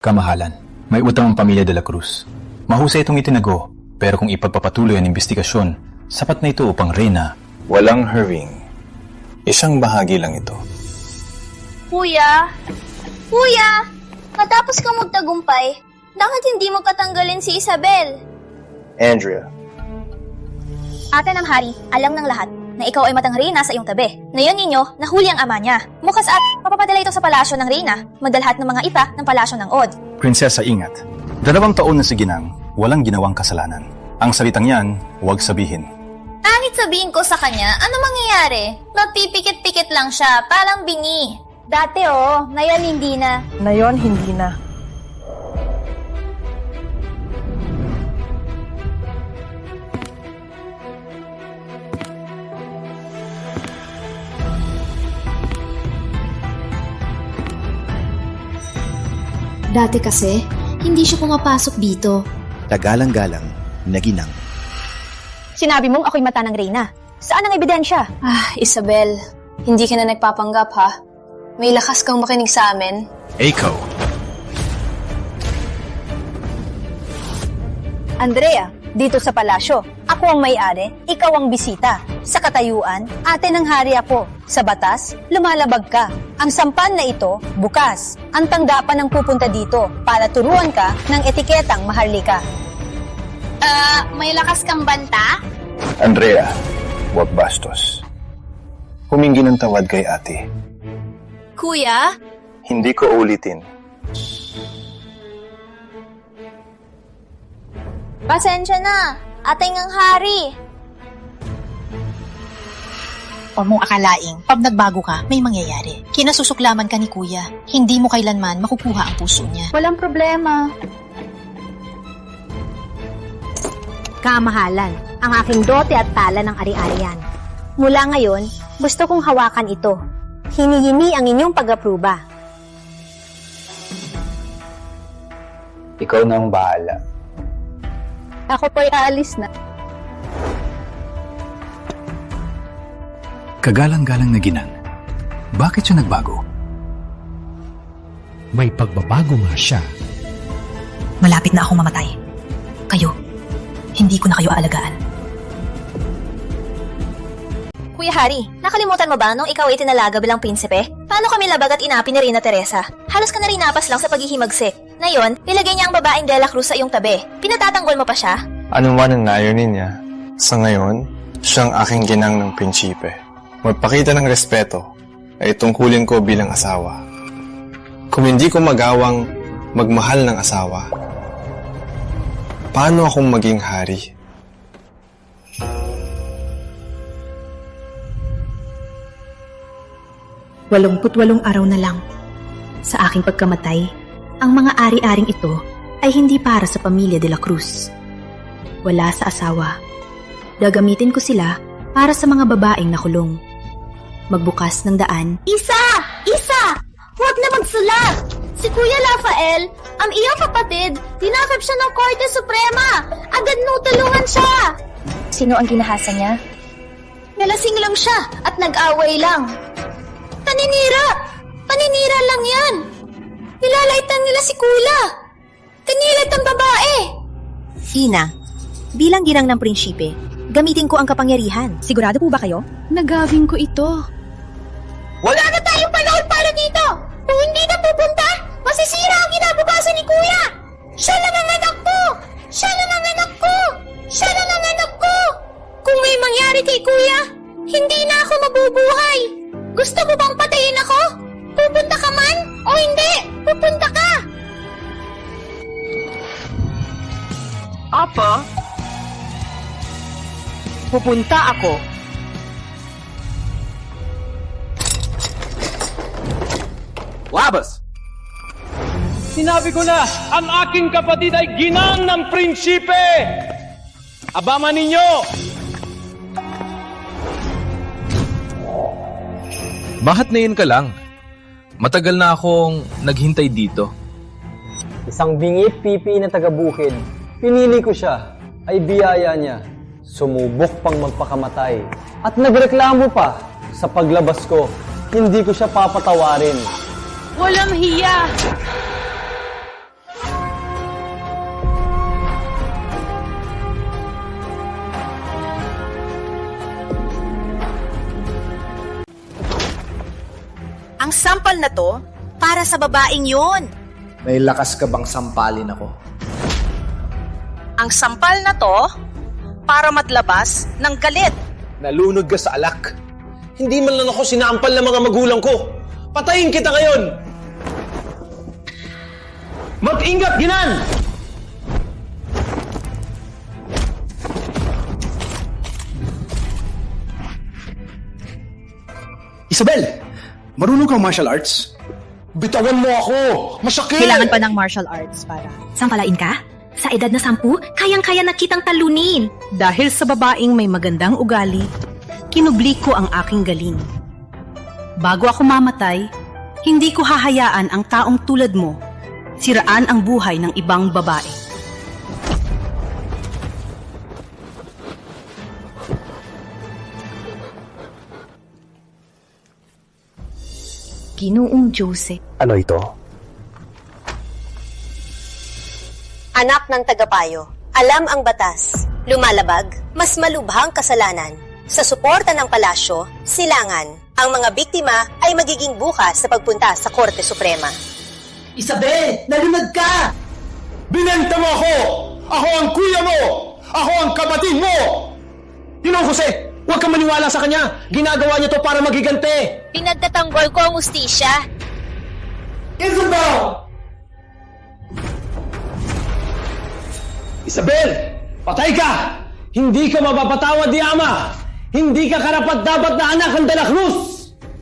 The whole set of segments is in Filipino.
Kamahalan, may utang ang pamilya de la Cruz. Mahusay itong itinago, pero kung ipagpapatuloy ang investigasyon, sapat na ito upang reyna. Walang hurrying. Isang bahagi lang ito. Kuya! Kuya! Matapos kang magtagumpay, bakit hindi mo katanggalin si Isabel? Andrea, Ate ng hari, alam ng lahat na ikaw ay matang reyna sa iyong tabi. Ngayon ninyo, nahuli ang ama niya. Mukhang at papapadala ito sa palasyo ng reyna, magdalhat ng mga ita ng palasyo ng Od. Prinsesa, ingat. 2 taon na si Ginang, walang ginawang kasalanan. Ang salitang yan, huwag sabihin. Kahit sabihin ko sa kanya, ano mangyayari? Magpipikit-pikit lang siya, parang bingi. Dati ngayon hindi na. Ngayon, hindi na. Dati kasi, hindi siya pumapasok dito. Tagalang-galang na Ginang. Sinabi mong ako'y mata ng reyna. Saan ang ebidensya? Isabel, hindi ka na nagpapanggap ha? May lakas kang makinig sa amin. Eiko. Andrea, dito sa palasyo, ako ang may-ari, ikaw ang bisita. Sa katayuan, ate ng hari ako. Sa batas, lumalabag ka. Ang sampan na ito, bukas. Ang tanggapan ng pupunta dito para turuan ka ng etiketang maharlika. May lakas kang banta? Andrea, huwag bastos. Humingi ng tawad kay ate. Kuya? Hindi ko ulitin. Pasensya na, ating ang hari. Huwag mong akalaing, pag nagbago ka, may mangyayari. Kinasusuklaman ka ni Kuya. Hindi mo kailanman makukuha ang puso niya. Walang problema. Kamahalan, ang aking dote at tala ng ari-arian. Mula ngayon, gusto kong hawakan ito. Hinihini ang inyong pag-apruba. Ikaw na ang bahala. Ako po'y aalis na. Kagalang-galang na Ginang. Bakit siya nagbago? May pagbabago nga siya. Malapit na akong mamatay. Kayo, hindi ko na kayo aalagaan. Kuya Hari, nakalimutan mo ba nung ikaw ay tinalaga bilang prinsipe? Paano kami labag at inapi ni Reyna Teresa? Halos ka na rin napas lang sa paghihimagsik. Ngayon, ilagay niya ang babaeng De La Cruz sa iyong tabi. Pinatatanggol mo pa siya? Ano man ang layunin niya, sa ngayon, siyang aking ginang ng prinsipe. Magpakita ng respeto ay tungkulin ko bilang asawa. Kung hindi ko magawang magmahal ng asawa, paano akong maging hari? Walong araw na lang. Sa aking pagkamatay, ang mga ari-aring ito ay hindi para sa pamilya de la Cruz. Wala sa asawa. Gagamitin ko sila para sa mga babaeng nakulong. Magbukas ng daan. Isa! Isa! Huwag na magsulat! Si Kuya Rafael, ang iyong kapatid, dinakip siya ng Korte Suprema! Agad nutulungan siya! Sino ang ginahasa niya? Nalasing lang siya at nag-away lang. Paninira! Paninira lang yan! Nilalaitan nila si Kuya! Kanilat ang babae! Ina, bilang ginang ng prinsipe, gamitin ko ang kapangyarihan. Sigurado po ba kayo? Nagawin ko ito. Wala na tayong panahon para dito! Kung hindi na pupunta, masisira ang kinabukasan ni Kuya! Siya lang ang anak ko! Siya lang ang anak ko! Siya lang ang anak ko! Kung may mangyari kay Kuya, hindi na ako mabubuhay! Gusto mo bang patayin ako? Pupunta ka man o hindi? Pupunta ka! Apa? Pupunta ako. Labas! Sinabi ko na, ang aking kapatid ay ginang ng prinsipe! Abangan ninyo! Bakit ngayon ka lang? Matagal na akong naghintay dito. Isang bingit pipi na taga-bukid. Pinili ko siya, ay biyaya niya. Sumubok pang magpakamatay. At nagreklamo pa sa paglabas ko. Hindi ko siya papatawarin. Walang hiya! Ang sampal na to, para sa babaeng yon. May lakas ka bang sampalin ako? Ang sampal na to, para matlabas ng galit. Nalunod ka sa alak. Hindi man lang ako sinampal ng mga magulang ko. Patayin kita ngayon! Mag-ingat, Ginan! Isabel! Marunong kang martial arts? Bitawan mo ako! Masakit! Kailangan pa ng martial arts para... Sampalain ka? Sa edad na 10, kayang-kaya na kitang talunin. Dahil sa babaeng may magandang ugali, kinubli ko ang aking galing. Bago ako mamatay, hindi ko hahayaan ang taong tulad mo siraan ang buhay ng ibang babae. Ginoong Jose. Ano ito? Anak ng tagapayo, alam ang batas. Lumalabag, mas malubhang kasalanan. Sa suporta ng palasyo, silangan. Ang mga biktima ay magiging bukas sa pagpunta sa Korte Suprema. Isabel! Nalunod ka! Binenta mo ako! Ako ang kuya mo! Ako ang kapatid mo! Ginoong Jose, huwag kang maniwala sa kanya! Ginagawa niya to para magigante! Pinagtatanggol ko ang ustisya. Isabel! Isabel! Patay ka! Hindi ka mapapatawad ni Ama! Hindi ka karapat-dapat na anak ng De La Cruz!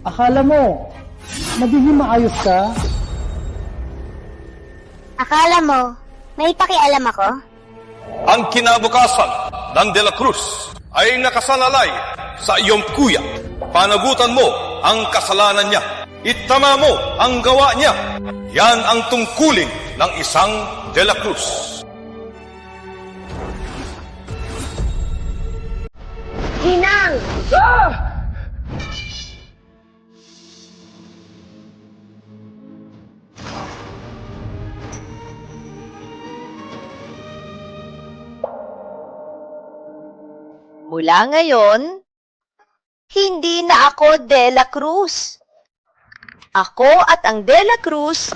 Akala mo, magiging maayos ka? Akala mo, may pakialam ako? Ang kinabukasan ng De La Cruz ay nakasalalay sa iyong kuya. Panagutan mo ang kasalanan niya. Itama mo ang gawa niya. Yan ang tungkulin ng isang De La Cruz. Ginang! Mula ngayon, hindi na ako De La Cruz. Ako at ang De La Cruz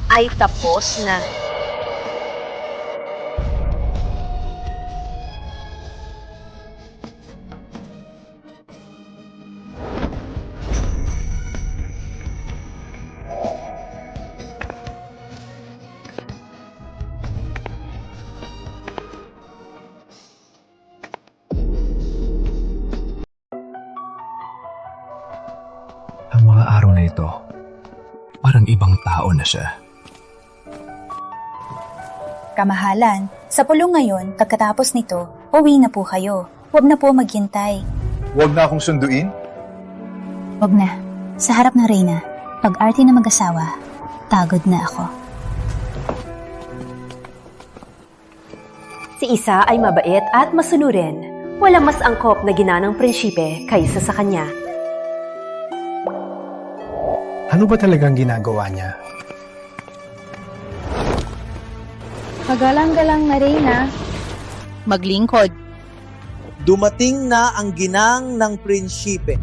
ay tapos na. Ang mga araw na ito, parang ibang tao na siya. Kamahalan, sa pulong ngayon, pagkatapos nito, uwi na po kayo. Huwag na po maghintay. Huwag na akong sunduin? Huwag na. Sa harap ng reyna, pag-arte na mag-asawa, tagod na ako. Si Isa ay mabait at masunurin. Walang mas angkop na ginanang prinsipe kaysa sa kanya. Ano ba talagang ginagawa niya? Pagalang-galang na reyna. Maglingkod. Dumating na ang ginang ng prinsipe.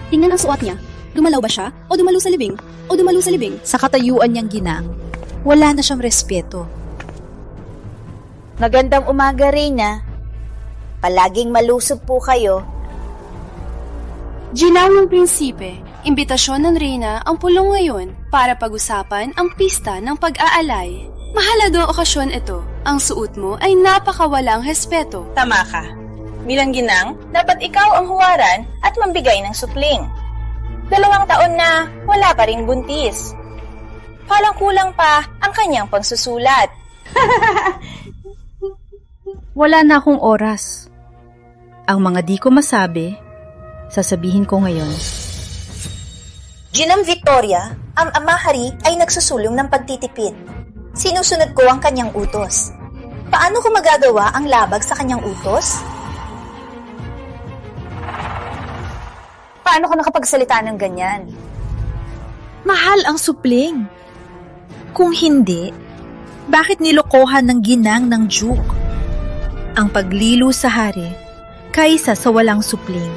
Tingnan ang suot niya. Dumalaw ba siya? O dumalo sa libing? O dumalo sa libing? Sa katayuan niyang ginang, wala na siyang respeto. Magandang umaga, reyna. Palaging malusog po kayo. Ginang ng prinsipe, imbitasyon ng reyna ang pulong ngayon para pag-usapan ang pista ng pag-aalay. Mahaladong okasyon ito. Ang suot mo ay napakawalang respeto. Tama ka. Bilang ginang, dapat ikaw ang huwaran at mambigay ng supling. 2 taon na wala pa ring buntis. Palang kulang pa ang kanyang pagsusulat. Wala na akong oras. Ang mga di ko masabi, sasabihin ko ngayon. Ginang Victoria, ang ama-hari ay nagsusulong ng pagtitipid. Sinusunod ko ang kanyang utos. Paano ko magagawa ang labag sa kanyang utos? Paano ko nakapagsalita ng ganyan? Mahal ang supling. Kung hindi, bakit nilokohan ng ginang ng Duke? Ang paglilo sa hari kaysa sa walang supling.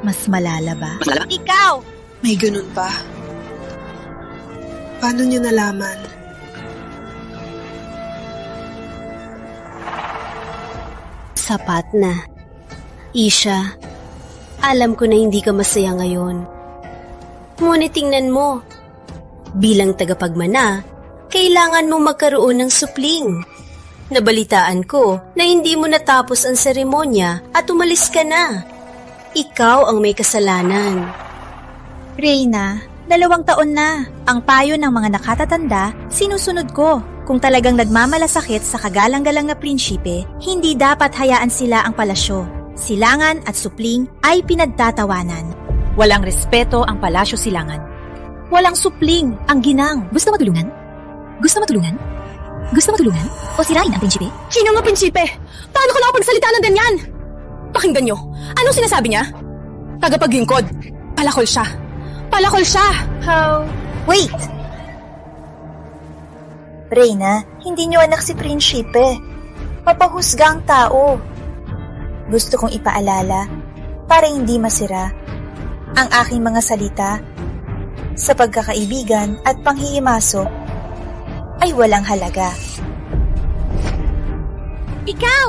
Mas malala ba? Ikaw! May ganun pa. Paano niyo nalaman? Sapat na. Isha, alam ko na hindi ka masaya ngayon. Ngunit tingnan mo, bilang tagapagmana, kailangan mong magkaroon ng supling. Nabalitaan ko na hindi mo natapos ang seremonya at umalis ka na. Ikaw ang may kasalanan. Reyna, 2 taon na. Ang payo ng mga nakatatanda, sinusunod ko. Kung talagang nagmamalasakit sa kagalang-galang na prinsipe, hindi dapat hayaan sila ang palasyo. Silangan at supling ay pinagtatawanan. Walang respeto ang palasyo silangan. Walang supling ang ginang. Gusto matulungan? Gusto matulungan? Gusto matulungan? O sirain ang prinsipe? Sino nga prinsipe? Paano ka nakapagsalita ng ganyan? Pakinggan nyo. Anong sinasabi niya? Tagapaglingkod. Palakol siya. Palakol siya! How? Wait! Reyna, hindi niyo anak si prinsipe. Papahusga ang tao. Gusto kong ipaalala para hindi masira ang aking mga salita sa pagkakaibigan at panghihimaso ay walang halaga. Ikaw!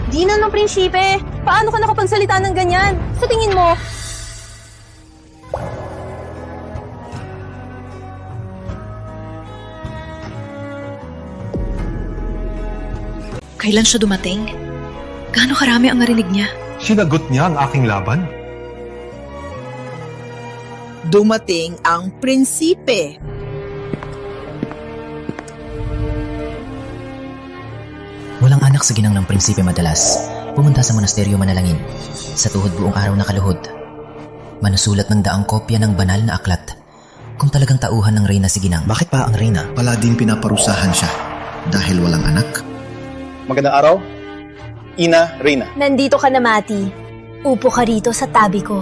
Di na ng prinsipe. Paano ka nakapagsalita ng ganyan? Sa tingin mo? Kailan siya dumating? Gaano karami ang narinig niya? Sinagot niya ang aking laban? Dumating ang prinsipe. Walang anak sa ginang ng prinsipe madalas. Pumunta sa monasteryo manalangin. Sa tuhod buong araw na kaluhod. Manusulat ng daang kopya ng banal na aklat. Kung talagang tauhan ng reyna si ginang. Bakit pa ang reyna? Palaging pinaparusahan siya dahil walang anak. Magandang araw, Ina Reyna. Nandito ka na, Mati. Upo ka rito sa tabi ko.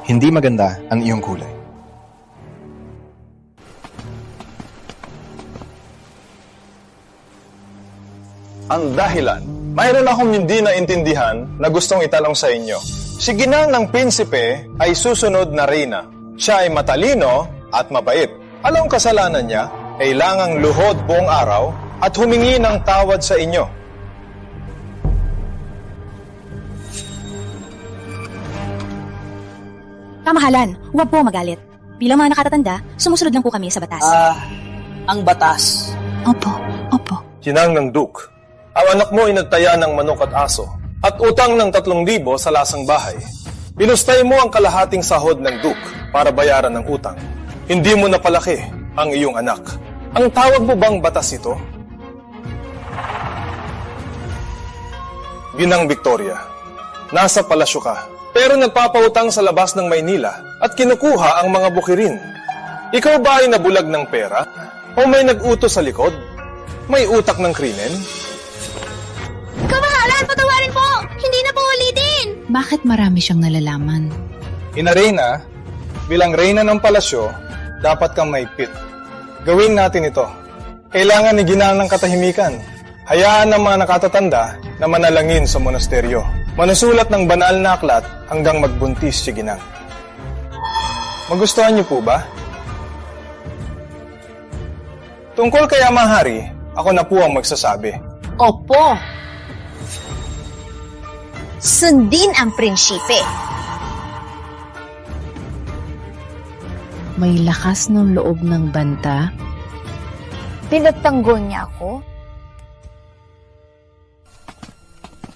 Hindi maganda ang iyong kulay. Ang dahilan, mayroon akong hindi naintindihan na gustong itanong sa inyo. Si ginang ng prinsipe ay susunod na reyna. Siya ay matalino at mabait. Anong kasalanan niya? Kailangang luhod buong araw at humingi ng tawad sa inyo. Kamahalan, huwag po magalit. Bilang mga nakatatanda, sumusunod lang po kami sa batas. Ang batas. Opo, opo. Ginang ng Duke, ang anak mo ay nagtaya ng manok at aso at utang ng 3,000 sa lasang bahay. Pinustay mo ang kalahating sahod ng Duke para bayaran ng utang. Hindi mo napalaki ang iyong anak. Ang tawag mo bang batas ito? Ginang Victoria, nasa palasyo ka, pero nagpapautang sa labas ng Maynila at kinukuha ang mga bukirin. Ikaw ba ay nabulag ng pera? O may nag-utos sa likod? May utak ng krimen? Kamahalan, patawarin po! Hindi na po ulitin! Bakit marami siyang nalalaman? Ina Reyna, bilang reyna ng palasyo, dapat kang may pit. Gawin natin ito. Kailangan ni ginang ng katahimikan. Hayaan ng mga nakatatanda na manalangin sa monasteryo. Manusulat ng banal na aklat hanggang magbuntis si ginang. Magustuhan niyo po ba? Tungkol kay Amang Hari, ako na po ang magsasabi. Opo. Sundin ang prinsipe. May lakas ng loob ng banta? Pinagtanggol niya ako?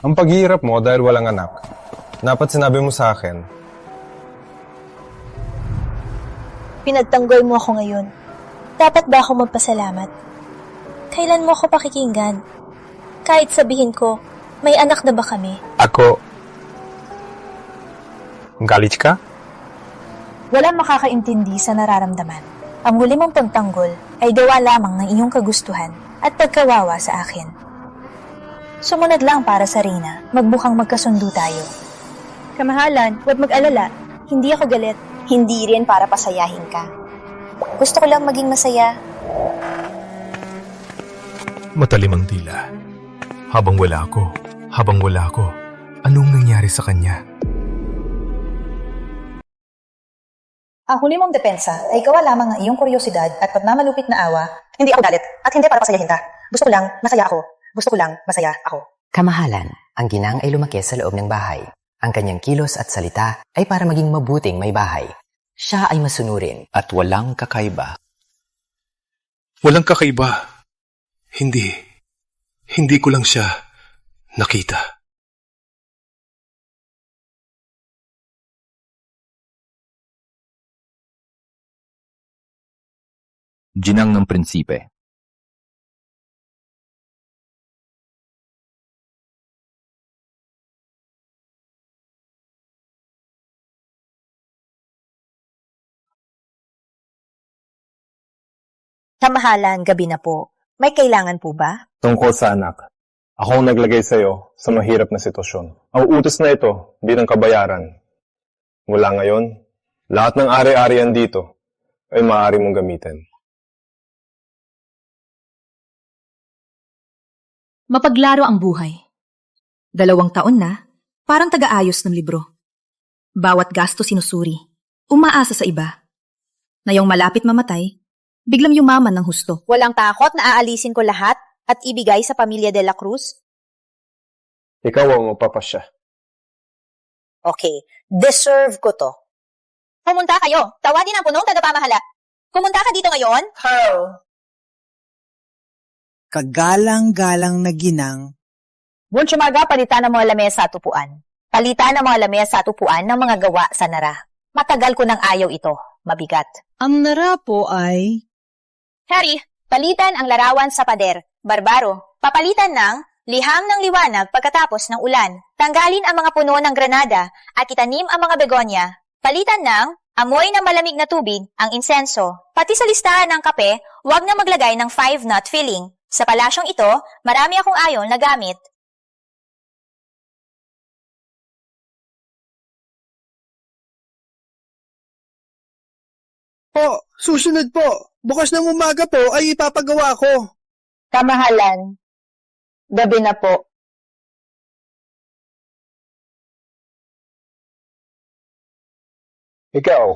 Ang paghihirap mo dahil walang anak. Dapat sinabi mo sa akin. Pinagtanggol mo ako ngayon. Dapat ba ako magpasalamat? Kailan mo ako pakikinggan? Kahit sabihin ko, may anak na ba kami? Ako... Galit ka? Walang makakaintindi sa nararamdaman. Ang huli mong pagtanggol ay gawa lamang ng iyong kagustuhan at pagkawawa sa akin. Sumunod lang para sa Reyna, magbukang magkasundo tayo. Kamahalan, huwag mag-alala. Hindi ako galit. Hindi rin para pasayahin ka. Gusto ko lang maging masaya. Matalim ang dila. Habang wala ako, anong nangyari sa kanya? Ang huli mong depensa ay gawa lamang ng iyong kuryosidad at pagmamalupit na awa. Hindi ako galit at hindi para pasayahin ka. Gusto ko lang masaya ako. Kamahalan, ang ginang ay lumaki sa loob ng bahay. Ang kanyang kilos at salita ay para maging mabuting may bahay. Siya ay masunurin At walang kakaiba. Walang kakaiba. Hindi ko lang siya nakita. Ginang ng prinsipe. Kamahalan, gabi na po. May kailangan po ba? Tungkol sa anak, ako ang naglagay sa iyo sa mahirap na sitwasyon. Ang utos na ito bilang kabayaran. Mula ngayon, lahat ng ari-arian dito ay maaari mong gamitin. Mapaglaro ang buhay. 2 taon na, parang taga-ayos ng libro. Bawat gasto sinusuri, umaasa sa iba. Ngayong malapit mamatay, biglang yumaman ng husto. Walang takot na aalisin ko lahat at ibigay sa pamilya de la Cruz? Ikaw ang magpapasya. Okay, deserve ko to. Pumunta kayo. Tawagin ang punong tagapamahala. Pumunta ka dito ngayon? Kagalang-galang na ginang. Bunsumaga, palitan ng mga lamesa at upuan. Palitan ng mga lamesa at upuan ng mga gawa sa nara. Matagal ko nang ayaw ito. Mabigat. Ang nara po ay... Harry, palitan ang larawan sa pader. Barbaro, papalitan ng liham ng liwanag pagkatapos ng ulan. Tanggalin ang mga puno ng granada at itanim ang mga begonya. Palitan ng amoy ng malamig na tubig ang insenso. Pati sa listahan ng kape, huwag na maglagay ng 5-nut filling. Sa palasyong ito, marami akong ayon na gamit. Po, susunod po. Bukas ng umaga po ay ipapagawa ko. Kamahalan, gabi na po. Ikaw,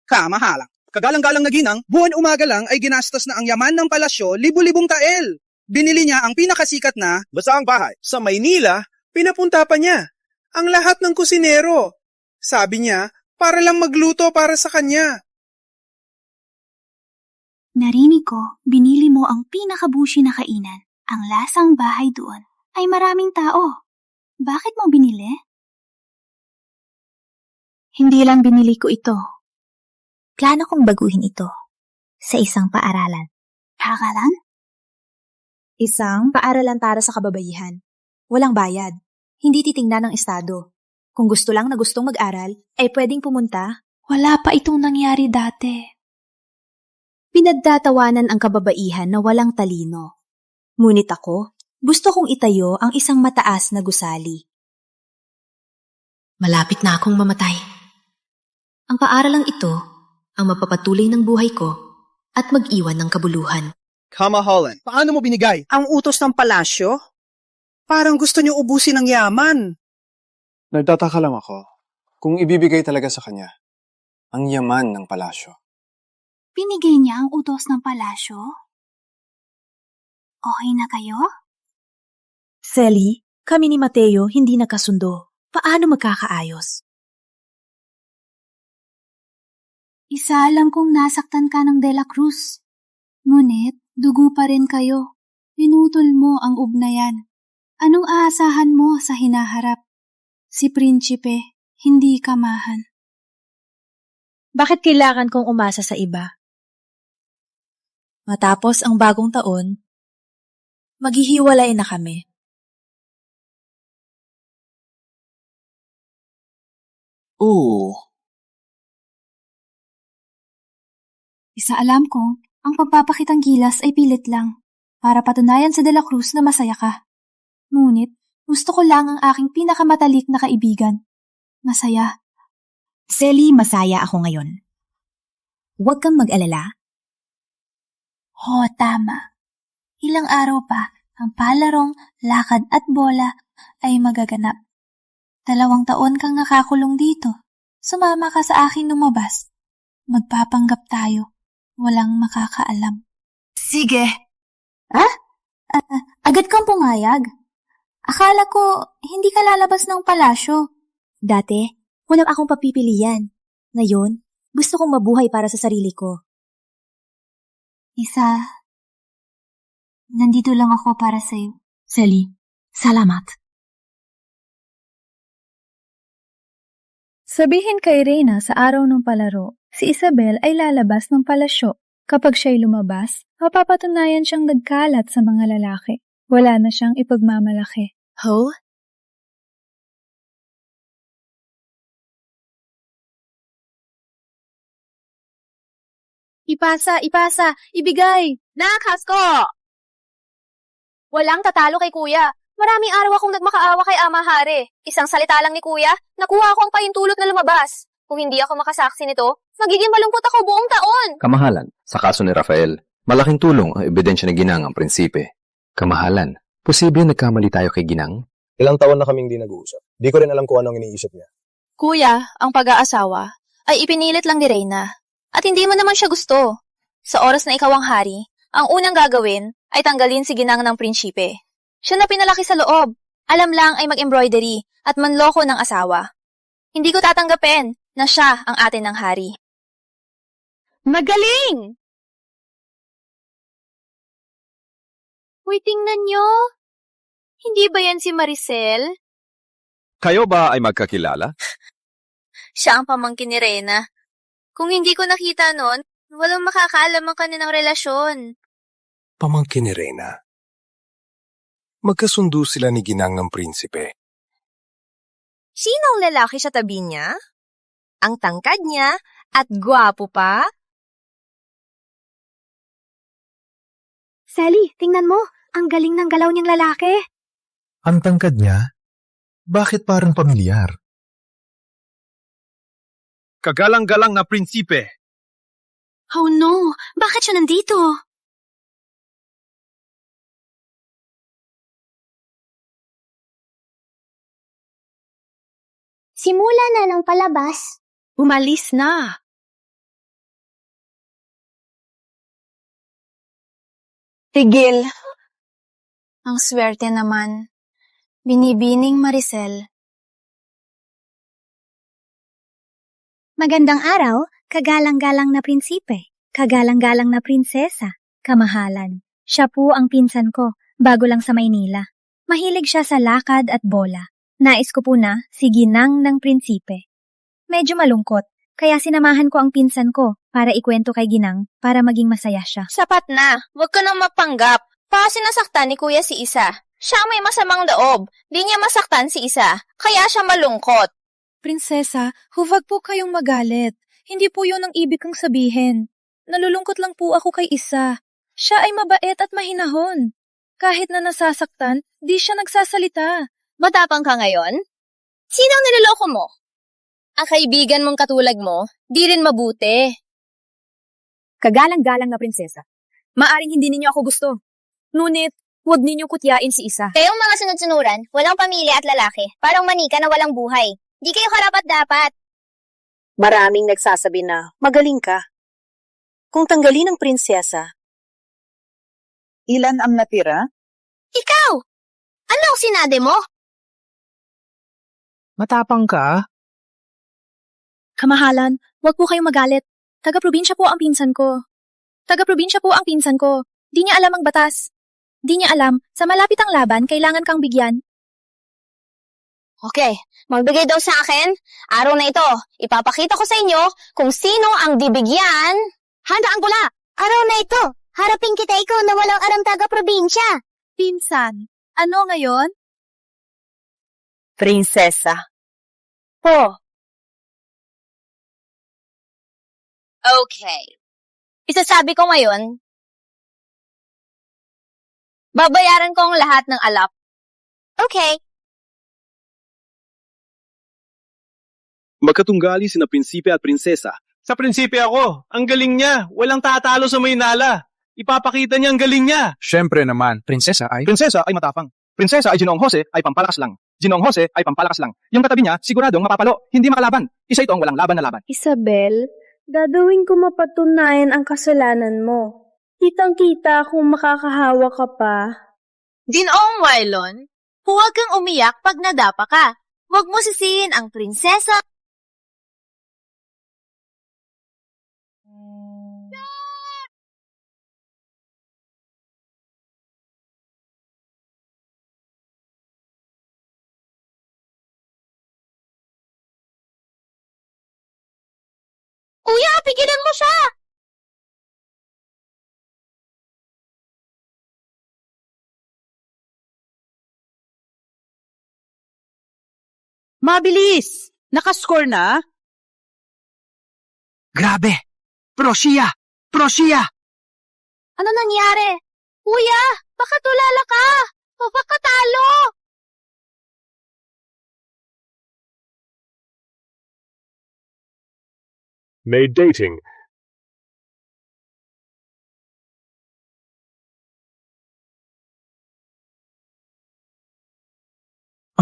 Kamahalang. Kagalang-galang na ginang, buwan umaga lang ay ginastos na ang yaman ng palasyo, libu-libong tael. Binili niya ang pinakasikat na basaang bahay. Sa Maynila, pinapunta pa niya ang lahat ng kusinero. Sabi niya, para lang magluto para sa kanya. Narinig ko, binili mo ang pinakabushi na kainan. Ang lasang bahay doon ay maraming tao. Bakit mo binili? Hindi lang binili ko ito. Plano kong baguhin ito sa isang paaralan. Paaralan? Isang paaralan para sa kababaihan. Walang bayad. Hindi titingnan ng estado. Kung gusto lang na gustong mag-aral, ay pwedeng pumunta. Wala pa itong nangyari dati. Pinagtatawanan ang kababaihan na walang talino. Ngunit ako, gusto kong itayo ang isang mataas na gusali. Malapit na akong mamatay. Ang paaralang ito ang mapapatuloy ng buhay ko at mag-iwan ng kabuluhan. Kamahalan, paano mo binigay ang utos ng palasyo? Parang gusto niyo ubusin ang yaman. nagtataka lang ako kung ibibigay talaga sa kanya ang yaman ng palasyo. Pinigay niya ang utos ng palasyo? Okay na kayo? Sally, kami ni Mateo hindi nakasundo. Paano magkakaayos? Isa alam kong nasaktan ka ng De La Cruz. Ngunit, dugo pa rin kayo. Pinutol mo ang ugnayan. Anong aasahan mo sa hinaharap? Si Prinsipe, hindi kamahan. Bakit kailangan kong umasa sa iba? Matapos ang bagong taon, maghihiwalay na kami. Oo. Isa alam kong ang pagpapakitang gilas ay pilit lang para patunayan sa De La Cruz na masaya ka. Ngunit, Gusto ko lang ang aking pinakamatalik na kaibigan. Masaya. Selly, masaya ako ngayon. Huwag kang mag-alala. Tama. Ilang araw pa, ang palarong, lakad at bola ay magaganap. 2 taon kang nakakulong dito. Sumama ka sa akin lumabas. Magpapanggap tayo. Walang makakaalam. Sige. Agad kang pumayag. Akala ko hindi ka lalabas ng palasyo. Dati, walang akong papipilian. Ngayon, gusto kong mabuhay para sa sarili ko. Isa, nandito lang ako para sa'yo. Selly, salamat. Sabihin kay Reyna sa araw ng palaro, si Isabel ay lalabas ng palasyo. Kapag siya'y lumabas, mapapatunayan siyang nagkalat sa mga lalaki. Wala na siyang ipagmamalaki. Ho? Ipasa, ibigay! Nakas ko! Walang tatalo kay kuya. Maraming araw akong nagmakaawa kay Ama Hari. Isang salita lang ni kuya, nakuha ko ang pahintulot na lumabas. Kung hindi ako makasaksi nito, magiging malungkot ako buong taon. Kamahalan, sa kaso ni Rafael, malaking tulong ang ebidensya ni Ginang ang prinsipe. Kamahalan, posible nagkamali tayo kay Ginang? Ilang taon na kaming di nag-uusap. Di ko rin alam kung anong iniisip niya. Kuya, ang pag-aasawa ay ipinilit lang ni Reyna. At hindi mo naman siya gusto. Sa oras na ikaw ang hari, ang unang gagawin ay tanggalin si Ginang ng prinsipe. Siya na pinalaki sa loob. Alam lang ay mag-embroidery at manloko ng asawa. Hindi ko tatanggapin na siya ang atin ng hari. Magaling! Uy, tingnan nyo. Hindi ba yan si Maricel? Kayo ba ay magkakilala? Siya ang pamangkin ni Reyna. Kung hindi ko nakita noon, walang makakaalam ang kanilang relasyon. Pamangkin ni Reyna. Magkasundo sila ni Ginang ng prinsipe. Sino ang lalaki sa tabi niya? Ang tangkad niya at gwapo pa? Sally, tingnan mo. Ang galing ng galaw niyang lalaki. Ang tangkad niya? Bakit parang pamilyar? Kagalang-galang na prinsipe. Oh no! Bakit siya nandito? Simula na ng palabas. Umalis na. Tigil. Ang swerte naman. Binibining Maricel. Magandang araw, kagalang-galang na prinsipe, kagalang-galang na prinsesa, kamahalan. Siya po ang pinsan ko, bago lang sa Maynila. Mahilig siya sa lakad at bola. Nais ko po na si Ginang ng prinsipe. Medyo malungkot, kaya sinamahan ko ang pinsan ko para ikwento kay Ginang para maging masaya siya. Sapat na. Huwag ka nang mapanggap. Sinasaktan ni kuya si Isa. Siya ang may masamang loob. Di niya masaktan si Isa. Kaya siya malungkot. Prinsesa, huwag po kayong magalit. Hindi po yun ang ibig kong sabihin. Nalulungkot lang po ako kay Isa. Siya ay mabait at mahinahon. Kahit na nasasaktan, di siya nagsasalita. Matapang ka ngayon? Sino ang niloloko mo? Ang kaibigan mong katulad mo, di rin mabuti. Kagalang-galang na prinsesa. Maaring hindi ninyo ako gusto. Ngunit, huwag ninyong kutyain si Isa. Kayong mga sunod-sunuran, walang pamilya at lalaki. Parang manika na walang buhay. Di kayo karapat-dapat. Maraming nagsasabi na magaling ka. Kung tanggalin ang prinsesa, ilan ang natira? Ikaw! Ano ang sinade mo? Matapang ka? Kamahalan, huwag po kayong magalit. Taga-probinsya po ang pinsan ko. Di niya alam ang batas. Di niya alam, sa malapit ang laban, kailangan kang bigyan. Okay, magbigay daw sa akin. Araw na ito, ipapakita ko sa inyo kung sino ang bibigyan. Handa ang bola! Araw na ito, harapin kita ikaw na walang arang taga-probinsya. Pinsan, ano ngayon? Prinsesa. Okay. Isasabi ko ngayon, babayaran ko ang lahat ng alap. Okay, Magkatunggali sina prinsipe at prinsesa. Sa prinsipe ako. Ang galing niya. Walang tatalo sa Maynala. Ipapakita niya ang galing niya. Siyempre naman, prinsesa ay matapang. Prinsesa ay Ginoong Jose ay pampalakas lang. Ginoong Jose ay pampalakas lang. Yung katabi niya, siguradong mapapalo, hindi makalaban. Isa itong walang laban na laban. Isabel, gagawin ko mapatunayan ang kasalanan mo. Kitang-kita kung makakahawa ka pa. Ginoong Wylon, huwag kang umiyak pag nadapa ka. Huwag mo sisihin ang prinsesa. Kuya, pigilan mo siya! Mabilis! Nakascore na? Grabe! Prosiya! Prosiya! Ano nangyari? Kuya, baka tulala ka! O baka talo! May dating.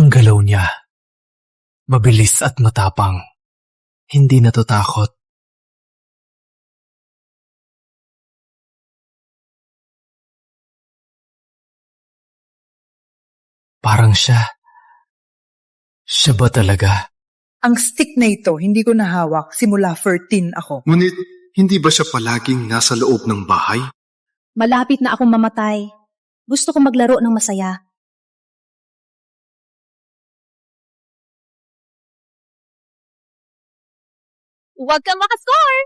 Ang galaw niya. Mabilis at matapang. Hindi natatakot. Parang siya. Siya ba talaga? Ang stick na ito, hindi ko nahawak simula 13 ako. Ngunit, hindi ba siya palaging nasa loob ng bahay? Malapit na akong mamatay. Gusto ko maglaro ng masaya. Huwag kang makascore!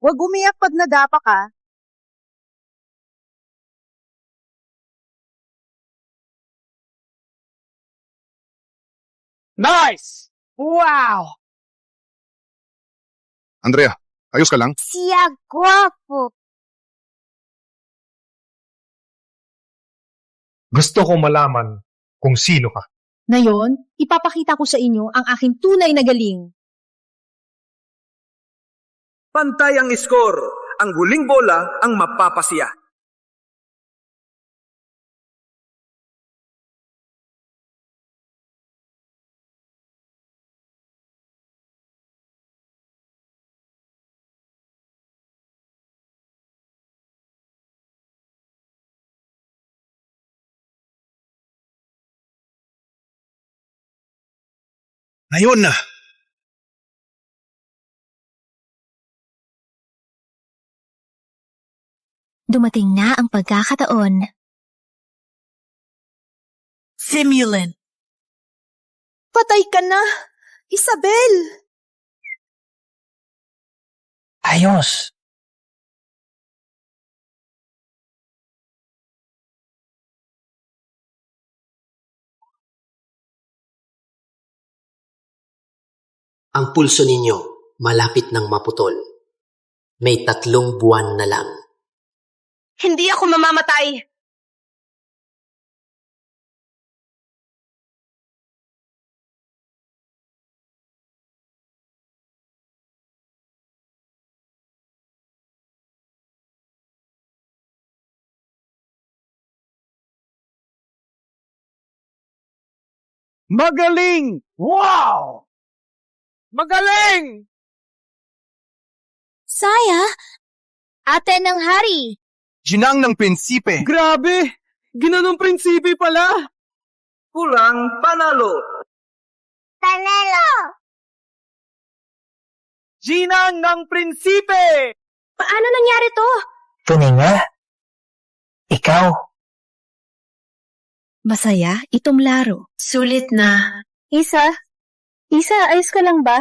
Huwag umiyak pag nadapa ka. Nice! Wow! Andrea, ayos ka lang? Siya guwapo. Gusto ko malaman kung sino ka. Ngayon, ipapakita ko sa inyo ang aking tunay na galing. Pantay ang score. Ang huling bola ang mapapasiya. Ngayon na! Dumating na ang pagkakataon. Simulan. Patay ka na, Isabel! Ayos! Ang pulso ninyo malapit ng maputol. May 3 buwan na lang. Hindi ako mamamatay! Magaling! Wow! Magaling! Saya, ate ng hari. Ginang ng prinsipe. Grabe! Ginanong prinsipe pala! Kulang panalo. Panelo! Ginang ng prinsipe! Paano nangyari to? Tunay nga. Ikaw. Masaya itong laro. Sulit na. Isa, ayos ka lang ba?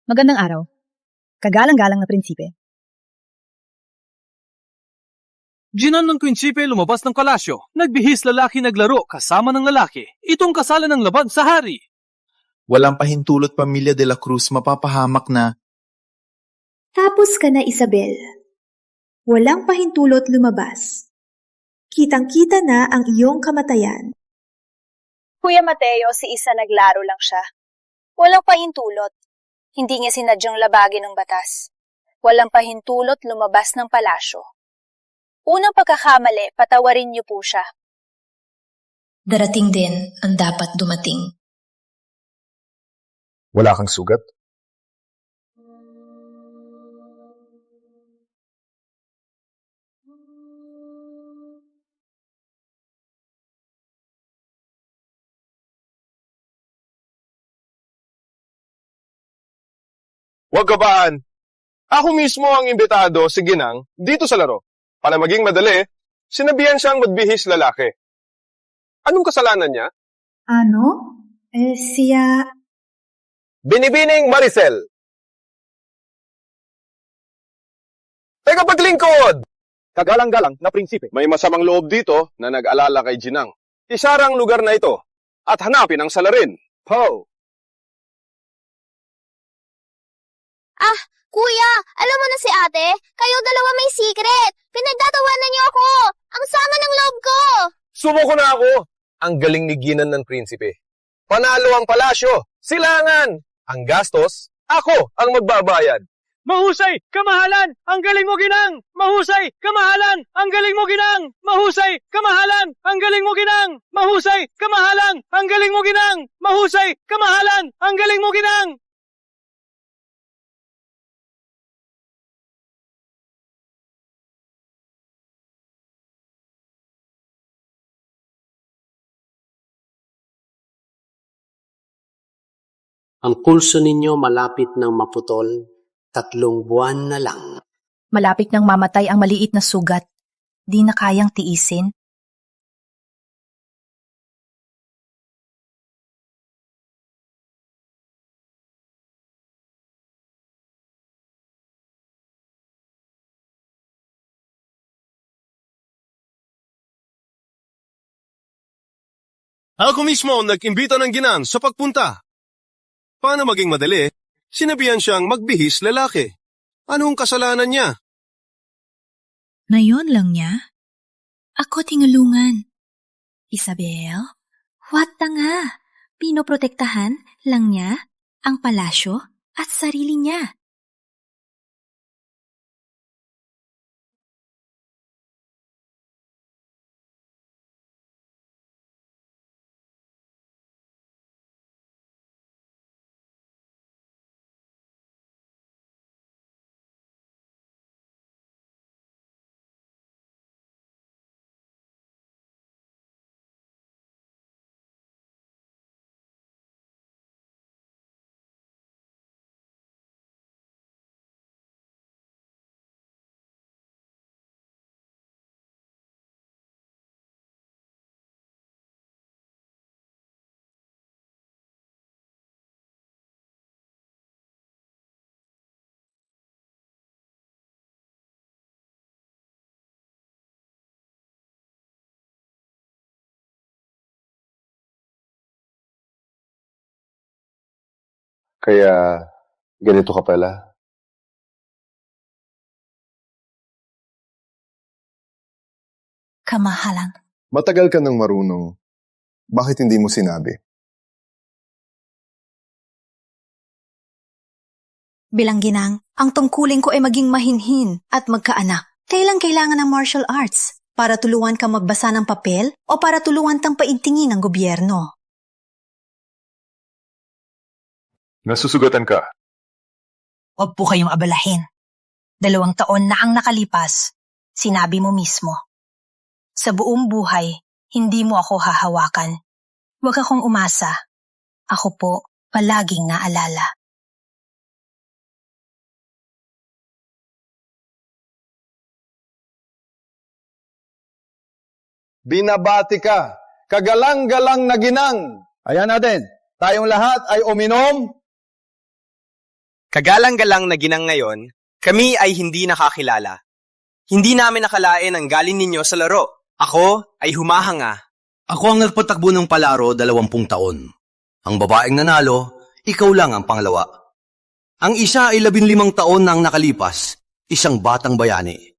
Magandang araw. Kagalang-galang na prinsipe. Ginan ng prinsipe lumabas ng kalasyo. Nagbihis lalaki naglaro kasama ng lalaki. Itong kasalan ng laban sa hari. Walang pahintulot pamilya de la Cruz mapapahamak na. Tapos ka na, Isabel. Walang pahintulot lumabas. Kitang-kita na ang iyong kamatayan. Kuya Mateo, si Isa naglaro lang siya. Walang pahintulot. Hindi niya sinadyang labagin ng batas. Walang pahintulot lumabas ng palasyo. Unang pagkakamali, patawarin niyo po siya. Darating din ang dapat dumating. Wala kang sugat? Huwag kabaan. Ako mismo ang imbitado si Ginang dito sa laro. Para maging madali, sinabihan siyang magbihis lalaki. Anong kasalanan niya? Ano? Siya... Binibining Maricel. Tagapaglingkod! Kagalang-galang na prinsipe. May masamang loob dito na nag-alala kay Ginang. Isarang lugar na ito at hanapin ang salarin. Pow! Ah, kuya, alam mo na si ate? Kayo dalawa may secret. Pinagtatawanan niyo ako. Ang sama ng loob ko. Sumuko na ako. Ang galing ni Ginan ng prinsipe. Panalo ang palasyo. Silangan. Ang gastos, ako ang magbabayad. Mahusay, kamahalan! Ang galing mo, Ginang! Mahusay, kamahalan! Ang galing mo, Ginang! Mahusay, kamahalan! Ang galing mo, Ginang! Mahusay, kamahalan! Ang galing mo, Ginang! Mahusay, kamahalan! Ang galing mo, Ginang! Ang pulso ninyo malapit ng maputol, 3 buwan na lang. Malapit nang mamatay ang maliit na sugat. Di na kayang tiisin. Ako mismo ang nag-imbita ng Ginang sa pagpunta. Paano maging madali? Sinabihan siyang magbihis lalaki. Anong kasalanan niya? Ngayon lang niya? Ako tinulungan. Isabel, what nga? Pinoprotektahan lang niya ang palasyo at sarili niya. Kaya ganito ka pala. Kamahalan. Matagal ka nang marunong. Bakit hindi mo sinabi? Bilang Ginang, ang tungkulin ko ay maging mahinhin at magkaanak. Kailangan ng martial arts para tulungan kang magbasa ng papel o para tulungan tang paigtingin ng gobyerno. Nasusugatan ka. Huwag po kayong abalahin. 2 taon na ang nakalipas, sinabi mo mismo. Sa buong buhay, hindi mo ako hahawakan. Huwag akong umasa. Ako po, palaging naalala. Binabati ka. Kagalang-galang na Ginang. Ayan natin, tayong lahat ay uminom. Kagalang-galang na Ginang ngayon, kami ay hindi nakakilala. Hindi namin nakalain ang galing ninyo sa laro. Ako ay humahanga. Ako ang nagpatakbo ng palaro 20 taon. Ang babaeng nanalo, ikaw lang ang pangalawa. Ang isa ay 15 taon na ang nakalipas, isang batang bayani.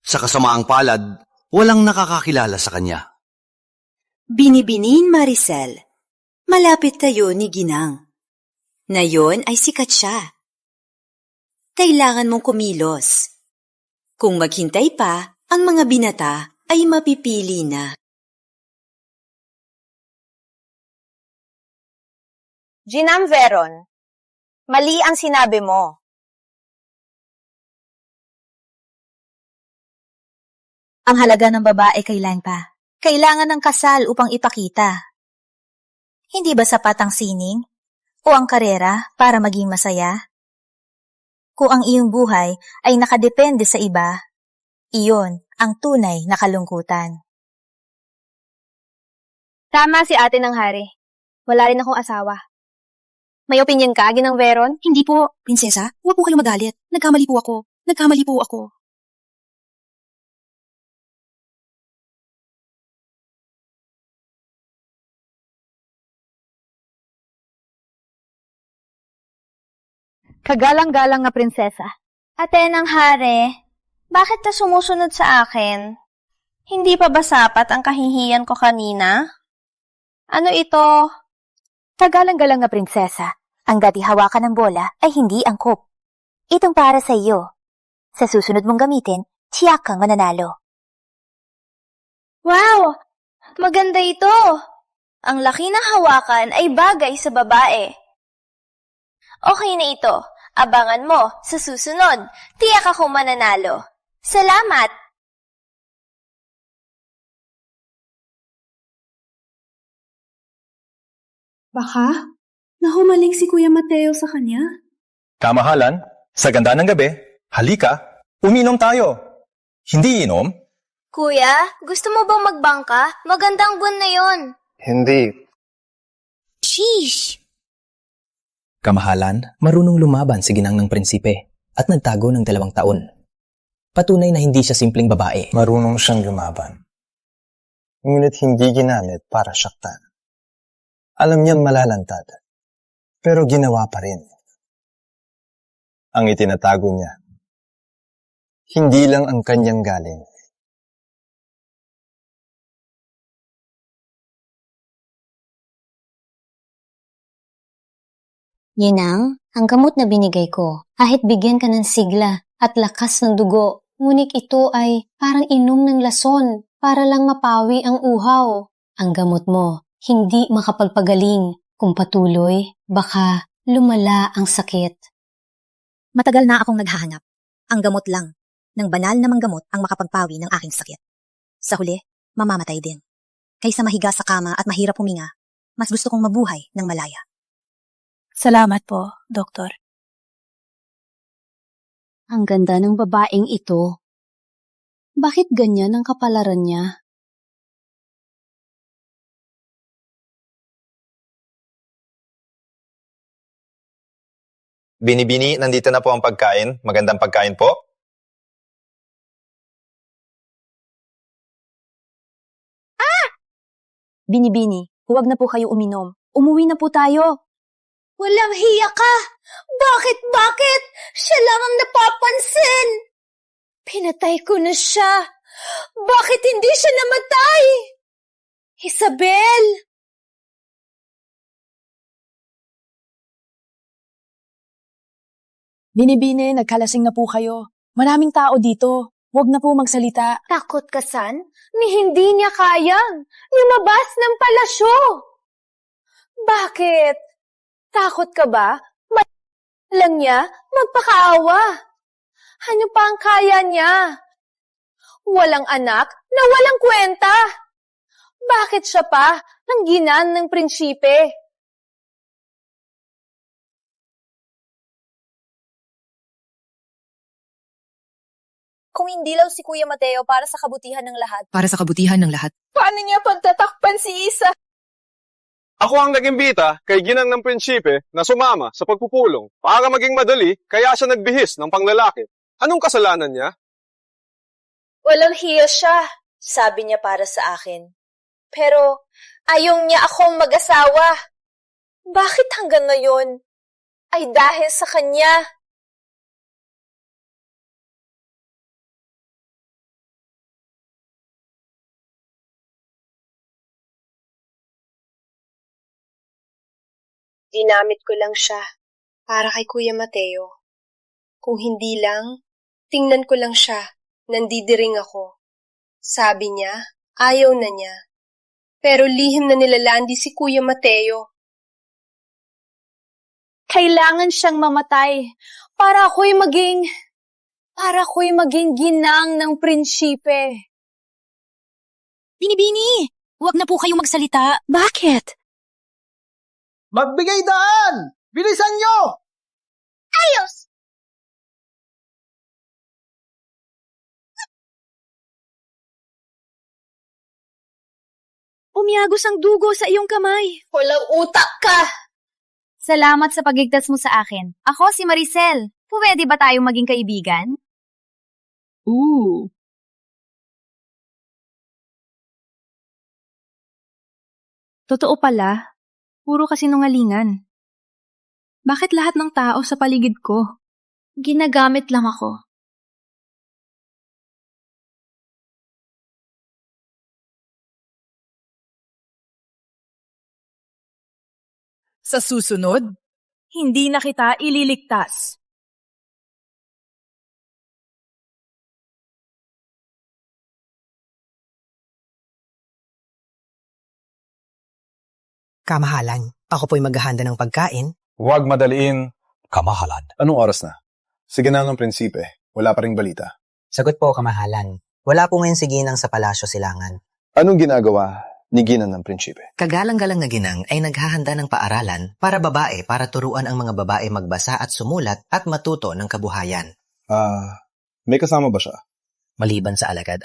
Sa kasamaang palad, walang nakakakilala sa kanya. Binibinin, Maricel. Malapit tayo ni Ginang. Ngayon ay sikat siya. Kailangan mong kumilos. Kung maghintay pa, ang mga binata ay mapipili na. Ginang Veron, mali ang sinabi mo. Ang halaga ng babae kailan pa? Kailangan ng kasal upang ipakita. Hindi ba sapat ang sining o ang karera para maging masaya? Kung ang iyong buhay ay nakadepende sa iba, iyon ang tunay na kalungkutan. Tama si ate ng hari. Wala rin akong asawa. May opinion ka, Ginang Veron? Hindi po, prinsesa. Huwag po kayo magalit. Nagkamali po ako. Nagkamali po ako. Kagalang-galang na prinsesa. Ate ng hari, bakit ka sumusunod sa akin? Hindi pa ba sapat ang kahihiyan ko kanina? Ano ito? Kagalang-galang na prinsesa. Ang dati hawakan ng bola ay hindi angkop. Itong para sa iyo. Sa susunod mong gamitin, tiyak kang mananalo. Wow! Maganda ito! Ang laki ng hawakan ay bagay sa babae. Okay na ito. Abangan mo sa susunod. Tiyak ako mananalo. Salamat! Baka nahumaling si Kuya Mateo sa kanya. Kamahalan, sa ganda ng gabi, halika, uminom tayo. Hindi inom? Kuya, gusto mo bang magbangka? Magandang buwan na yon. Hindi. Sheesh! Kamahalan, marunong lumaban si ginang ng prinsipe at nagtago ng 2 taon. Patunay na hindi siya simpleng babae. Marunong siyang lumaban. Ngunit hindi ginamit para saktan. Alam niyang malalantad, pero ginawa pa rin. Ang itinatago niya, hindi lang ang kanyang galing. Ginang, ang gamot na binigay ko, kahit bigyan ka ng sigla at lakas ng dugo, ngunit ito ay parang inom ng lason para lang mapawi ang uhaw. Ang gamot mo, hindi makapagpagaling. Kung patuloy, baka lumala ang sakit. Matagal na akong naghahanap. Ang gamot lang, ng banal na manggamot ang makapagpawi ng aking sakit. Sa huli, mamamatay din. Kaysa mahiga sa kama at mahirap huminga, mas gusto kong mabuhay ng malaya. Salamat po, Doktor. Ang ganda ng babaeng ito. Bakit ganyan ang kapalaran niya? Bini-bini, nandito na po ang pagkain. Magandang pagkain po. Bini-bini, huwag na po kayo uminom. Umuwi na po tayo. Walang hiya ka! Bakit? Siya lang ang napapansin! Pinatay ko na siya! Bakit hindi siya namatay? Isabel! Binibini, nagkalasing na po kayo. Maraming tao dito. Huwag na po magsalita. Takot ka, San? Ni hindi niya kayang lumabas ng palasyo. Bakit? Takot ka ba? Lang niya magpakaawa. Ano pa ang kaya niya? Walang anak na walang kwenta. Bakit siya pa ang ginang ng prinsipe? Kung hindi lang si Kuya Mateo para sa kabutihan ng lahat. Para sa kabutihan ng lahat. Paano niya pagtatakpan si Isa? Ako ang nag-imbita kay ginang ng prinsipe na sumama sa pagpupulong para maging madali kaya siya nagbihis ng panglalaki. Anong kasalanan niya? Walang hiya siya, sabi niya para sa akin. Pero ayaw niya akong mag-asawa. Bakit hanggang ngayon? Ay dahil sa kanya. Ginamit ko lang siya para kay Kuya Mateo. Kung hindi lang, tingnan ko lang siya, nandidiring ako. Sabi niya, ayaw na niya. Pero lihim na nilalandi si Kuya Mateo. Kailangan siyang mamatay para ako'y maging ginang ng prinsipe. Binibini, huwag na po kayong magsalita. Bakit? Magbigay daan! Bilisan nyo! Ayos! Umiagos ang dugo sa iyong kamay. Walang utak ka! Salamat sa pagigtas mo sa akin. Ako si Maricel. Pwede ba tayong maging kaibigan? Totoo pala, puro kasinungalingan. Bakit lahat ng tao sa paligid ko? Ginagamit lang ako. Sa susunod, hindi na kita ililigtas. Kamahalan, ako po'y maghahanda ng pagkain. Huwag madaliin. Kamahalan. Anong oras na? Sige na ng prinsipe. Wala pa ring balita. Sagot po, kamahalan. Wala po ngayon si Ginang sa palasyo Silangan. Anong ginagawa ni Ginang ng prinsipe? Kagalang-galang na Ginang ay naghahanda ng paaralan para babae para turuan ang mga babae magbasa at sumulat at matuto ng kabuhayan. May kasama ba siya? Maliban sa alagad,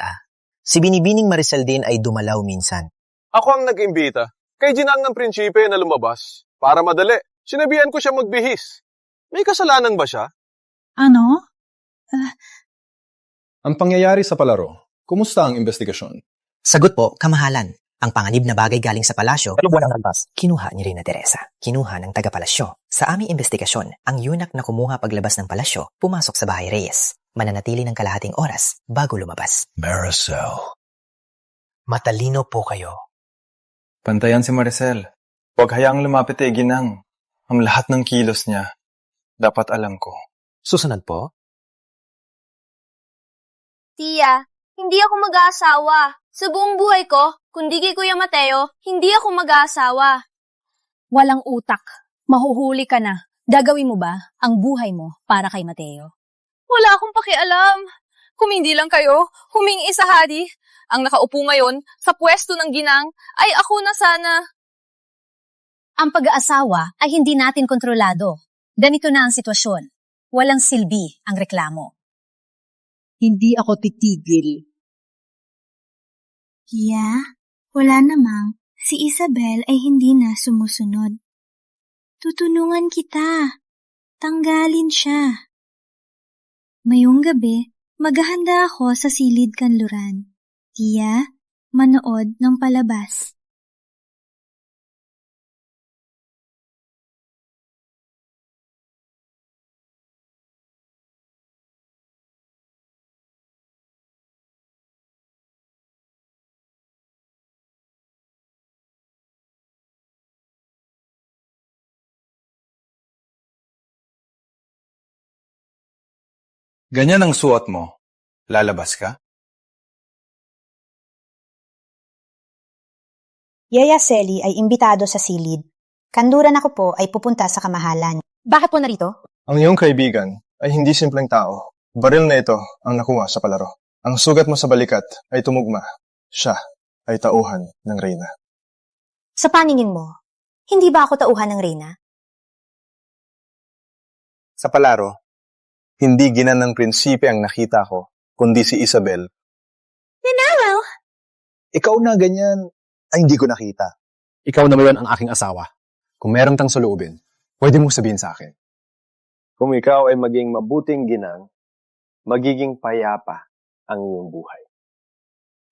Si Binibining Maricel din ay dumalaw minsan. Ako ang nag-imbita kay Ginang ng prinsipe na lumabas. Para madali, sinabihan ko siya magbihis. May kasalanan ba siya? Ano? Ang pangyayari sa palaro, kumusta ang investigasyon? Sagot po, kamahalan. Ang panganib na bagay galing sa palasyo, kinuha ni Reyna Teresa. Kinuha ng taga-palasyo. Sa aming investigasyon, ang yunak na kumuha paglabas ng palasyo, pumasok sa bahay Reyes. Mananatili ng kalahating oras bago lumabas. Maricel. Matalino po kayo. Pantayan si Maricel. Huwag hayaang lumapit kay Ginang. Ang lahat ng kilos niya, dapat alam ko. Susunod po? Tia, hindi ako mag-aasawa. Sa buong buhay ko, kundi kay Kuya Mateo, hindi ako mag-aasawa. Walang utak. Mahuhuli ka na. Gagawin mo ba ang buhay mo para kay Mateo? Wala akong pakialam. Kung hindi lang kayo, humingi sa hari. Ang nakaupo ngayon sa pwesto ng ginang ay ako na sana. Ang pag-aasawa ay hindi natin kontrolado. Ganito na ang sitwasyon. Walang silbi ang reklamo. Hindi ako titigil. Wala namang. Si Isabel ay hindi na sumusunod. Tutulungan kita. Tanggalin siya. Mayong gabi, maghahanda ako sa silid kanluran. Tia, manood ng palabas. Ganyan ang suot mo. Lalabas ka? Yaya Selly ay imbitado sa silid. Kanduran ako po ay pupunta sa kamahalan. Bakit po narito? Ang iyong kaibigan ay hindi simpleng tao. Baril na ito ang nakuha sa palaro. Ang sugat mo sa balikat ay tumugma. Siya ay tauhan ng reyna. Sa paningin mo, hindi ba ako tauhan ng reyna? Sa palaro, hindi Ginang ng prinsipe ang nakita ko, kundi si Isabel. Nanalo! Ikaw na ganyan ay hindi ko nakita. Ikaw naman ang aking asawa. Kung meron tang saloobin, pwede mong sabihin sa akin. Kung ikaw ay maging mabuting ginang, magiging payapa ang iyong buhay.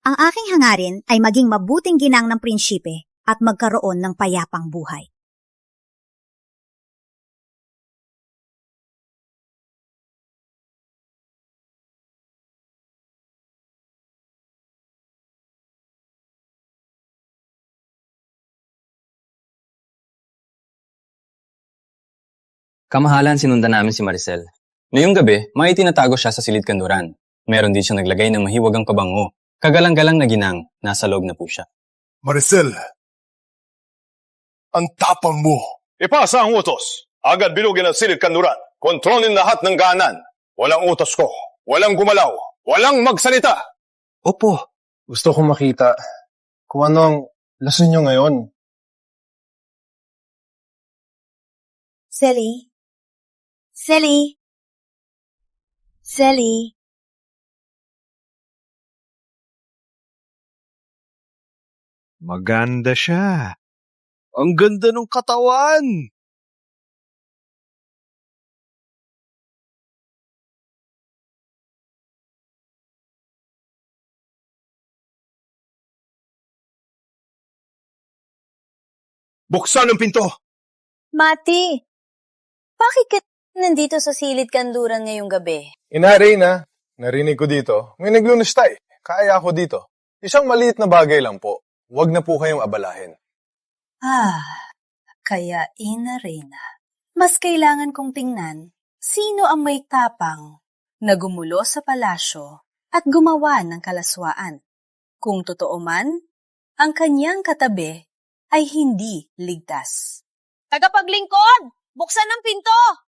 Ang aking hangarin ay maging mabuting ginang ng prinsipe at magkaroon ng payapang buhay. Kamahalan, sinundan namin si Maricel. Ngayong gabi, may tinatago siya sa silid kanduran. Meron din siyang naglagay ng mahiwagang pabango. Kagalang-galang na ginang, nasa loob na po siya. Maricel, ang tapang mo. Ipasa ang utos. Agad bilugin ang silid kanduran. Kontrolin lahat ng ganan. Walang utos ko. Walang gumalaw. Walang magsalita. Opo. Gusto kong makita kung ano ang lason nyo ngayon. Selly? Selly? Selly? Maganda siya. Ang ganda ng katawan. Buksan ang pinto. Mati, bakit ka nandito sa silid kanduran ngayong gabi? Reyna, narinig ko dito, may naglunustay. Kaya ako dito. Isang maliit na bagay lang po. Huwag na po kayong abalahin. Kaya Reyna, mas kailangan kong tingnan sino ang may tapang na gumulo sa palasyo at gumawa ng kalaswaan. Kung totoo man, ang kanyang katabi ay hindi ligtas. Tagapaglingkod! Buksan ang pinto!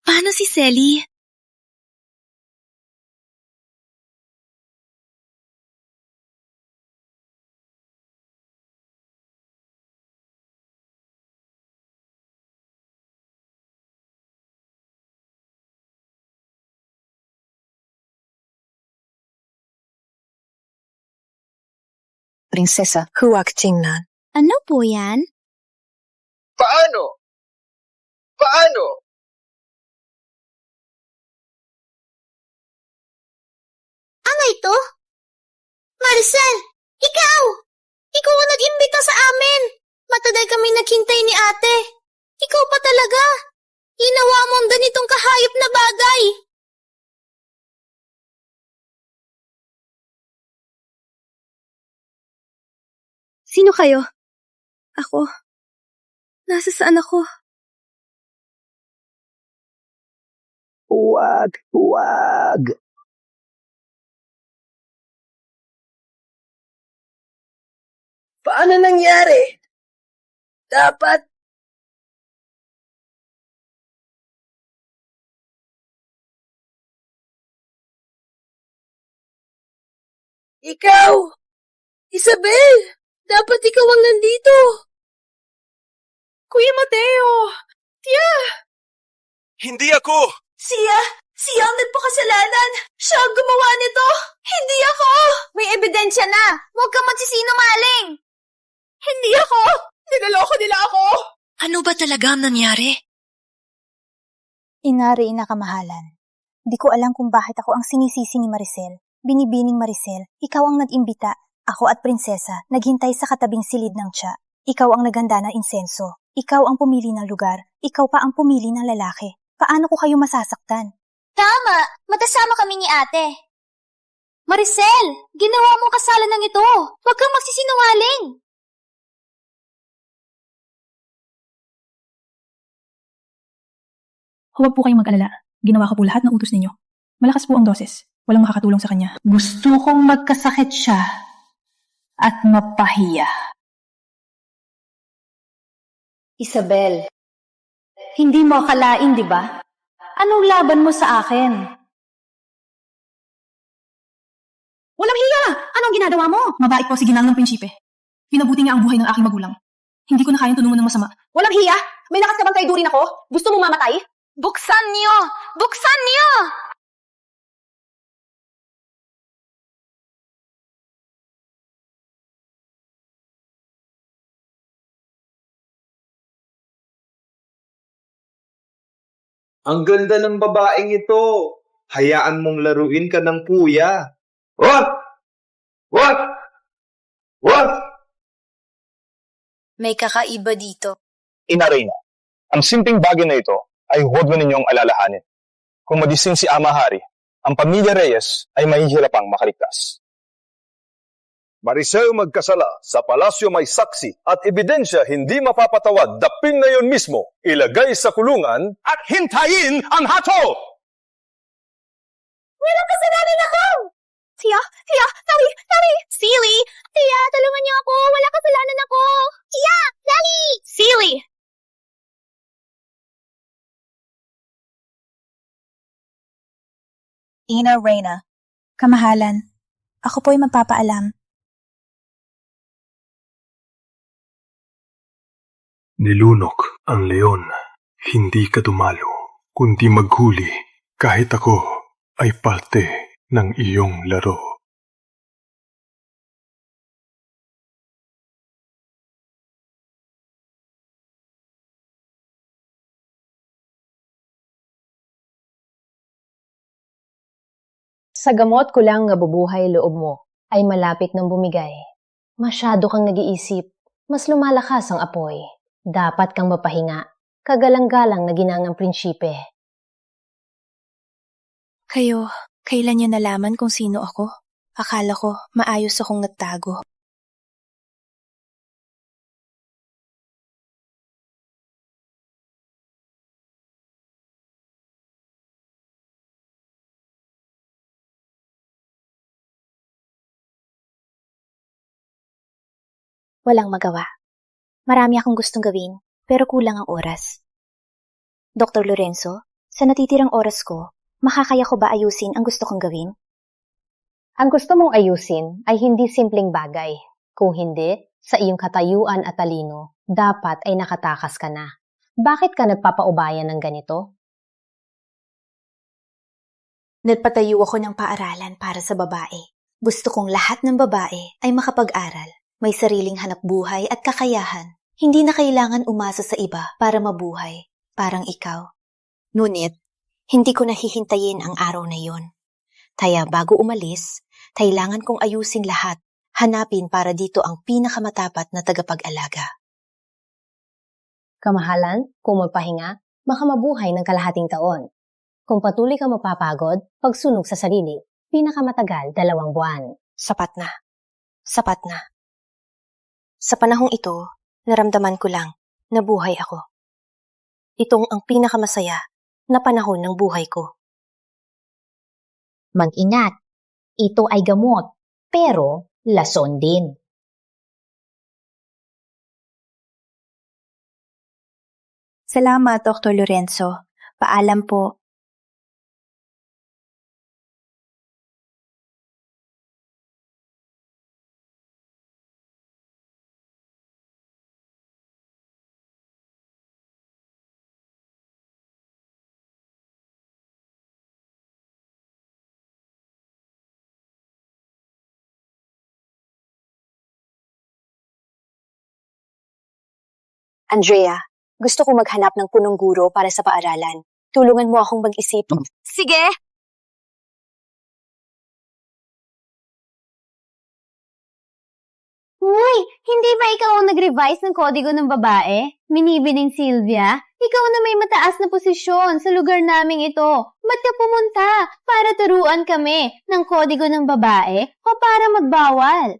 Paano si Selly? Prinsesa, huwag tingnan. Ano po yan? Paano? Ano ito? Maricel, ikaw! Ikaw ang nag-imbita sa amin! Matagal kami naghintay ni ate. Ikaw pa talaga! Ginawa mo ang ganitong kahayop na bagay! Sino kayo? Ako? Nasasaan ako? Huwag. Paano nangyari? Dapat... Ikaw! Isabel! Dapat ikaw ang nandito! Kuya Mateo! Tia! Hindi ako! Siya ang nagpakasalanan! Siya ang gumawa nito! Hindi ako! May ebidensya na! Huwag kang magsisinungaling! Hindi ako! Niloloko nila ako! Ano ba talaga ang nangyari? Ina kamahalan. Di ko alam kung bakit ako ang sinisisi ni Maricel. Binibining Maricel, ikaw ang nag-imbita. Ako at prinsesa, naghintay sa katabing silid ng tiya. Ikaw ang naghanda ng insenso. Ikaw ang pumili ng lugar. Ikaw pa ang pumili ng lalaki. Paano ko kayo masasaktan? Tama! Matasama kami ni ate. Maricel! Ginawa mong kasalanan ito! Huwag kang magsisinungaling! Huwag po kayong mag-alala. Ginawa ko po lahat ng utos ninyo. Malakas po ang doses. Walang makakatulong sa kanya. Gusto kong magkasakit siya at mapahiya. Isabel, hindi mo akalain, di ba? Anong laban mo sa akin? Walang hiya! Anong ginagawa mo? Mabait po si Ginang ng Prinsipe. Pinabuti niya ang buhay ng aking magulang. Hindi ko na kayang tulungan ng masama. Walang hiya! May lakas ka bang kaidurin ako? Gusto mong mamatay? Buksan niyo! Buksan niyo! Ang ganda ng babaeng ito. Hayaan mong laruin ka ng kuya. What? What? What? May kakaiba dito. Ina Reyna, ang simpleng bagay na ito ay huwag na ninyong alalahanin. Kung magising si Ama Hari, ang pamilya Reyes ay mahihirapang makaligtas. Mariseo magkasala, sa palasyo may saksi at ebidensya hindi mapapatawad, dapin na yon mismo, ilagay sa kulungan at hintayin ang hatol! Walang kasalanan ako! Tia, sorry! Silly! Tia, tulungan niyo ako! Wala kasalanan ako! Tia! Dali! Silly! Ina Reyna, kamahalan, ako po'y magpapaalam. Nilunok ang leon. Hindi ka dumalo, kundi maghuli kahit ako ay parte ng iyong laro. Sa gamot ko lang nga bubuhay loob mo ay malapit ng bumigay. Masyado kang nag-iisip, mas lumalakas ang apoy. Dapat kang mapahinga, kagalang-galang na ginangang prinsipe. Kayo, kailan niyo nalaman kung sino ako? Akala ko maayos akong nagtago. Walang magawa. Marami akong gustong gawin, pero kulang ang oras. Dr. Lorenzo, sa natitirang oras ko, makakaya ko ba ayusin ang gusto kong gawin? Ang gusto mong ayusin ay hindi simpleng bagay. Kung hindi, sa iyong katayuan at talino, dapat ay nakatakas ka na. Bakit ka nagpapaubayan ng ganito? Nagpatayo ako ng paaralan para sa babae. Gusto kong lahat ng babae ay makapag-aral, may sariling hanapbuhay at kakayahan. Hindi na kailangan umasa sa iba para mabuhay, parang ikaw. Ngunit, hindi ko nahihintayin ang araw na yon. Kaya bago umalis, kailangan kong ayusin lahat, hanapin para dito ang pinakamatapat na tagapag-alaga. Kamahalan, kung magpahinga, baka mabuhay ng kalahating taon. Kung patuloy ka mapapagod, pagsunog sa sarili, pinakamatagal 2 buwan. Sapat na. Sapat na. Sa panahong ito, naramdaman ko lang na buhay ako. Itong ang pinakamasaya na panahon ng buhay ko. Mag-ingat. Ito ay gamot, pero lason din. Salamat, Dr. Lorenzo. Paalam po. Andrea, gusto ko maghanap ng punong guro para sa paaralan. Tulungan mo akong mag-isip. Sige! Uy, hindi ba ikaw ang nag-revise ng kodigo ng babae? Minibining Sylvia, ikaw na may mataas na posisyon sa lugar naming ito. Ba't ka pumunta? Para turuan kami ng kodigo ng babae o para magbawal?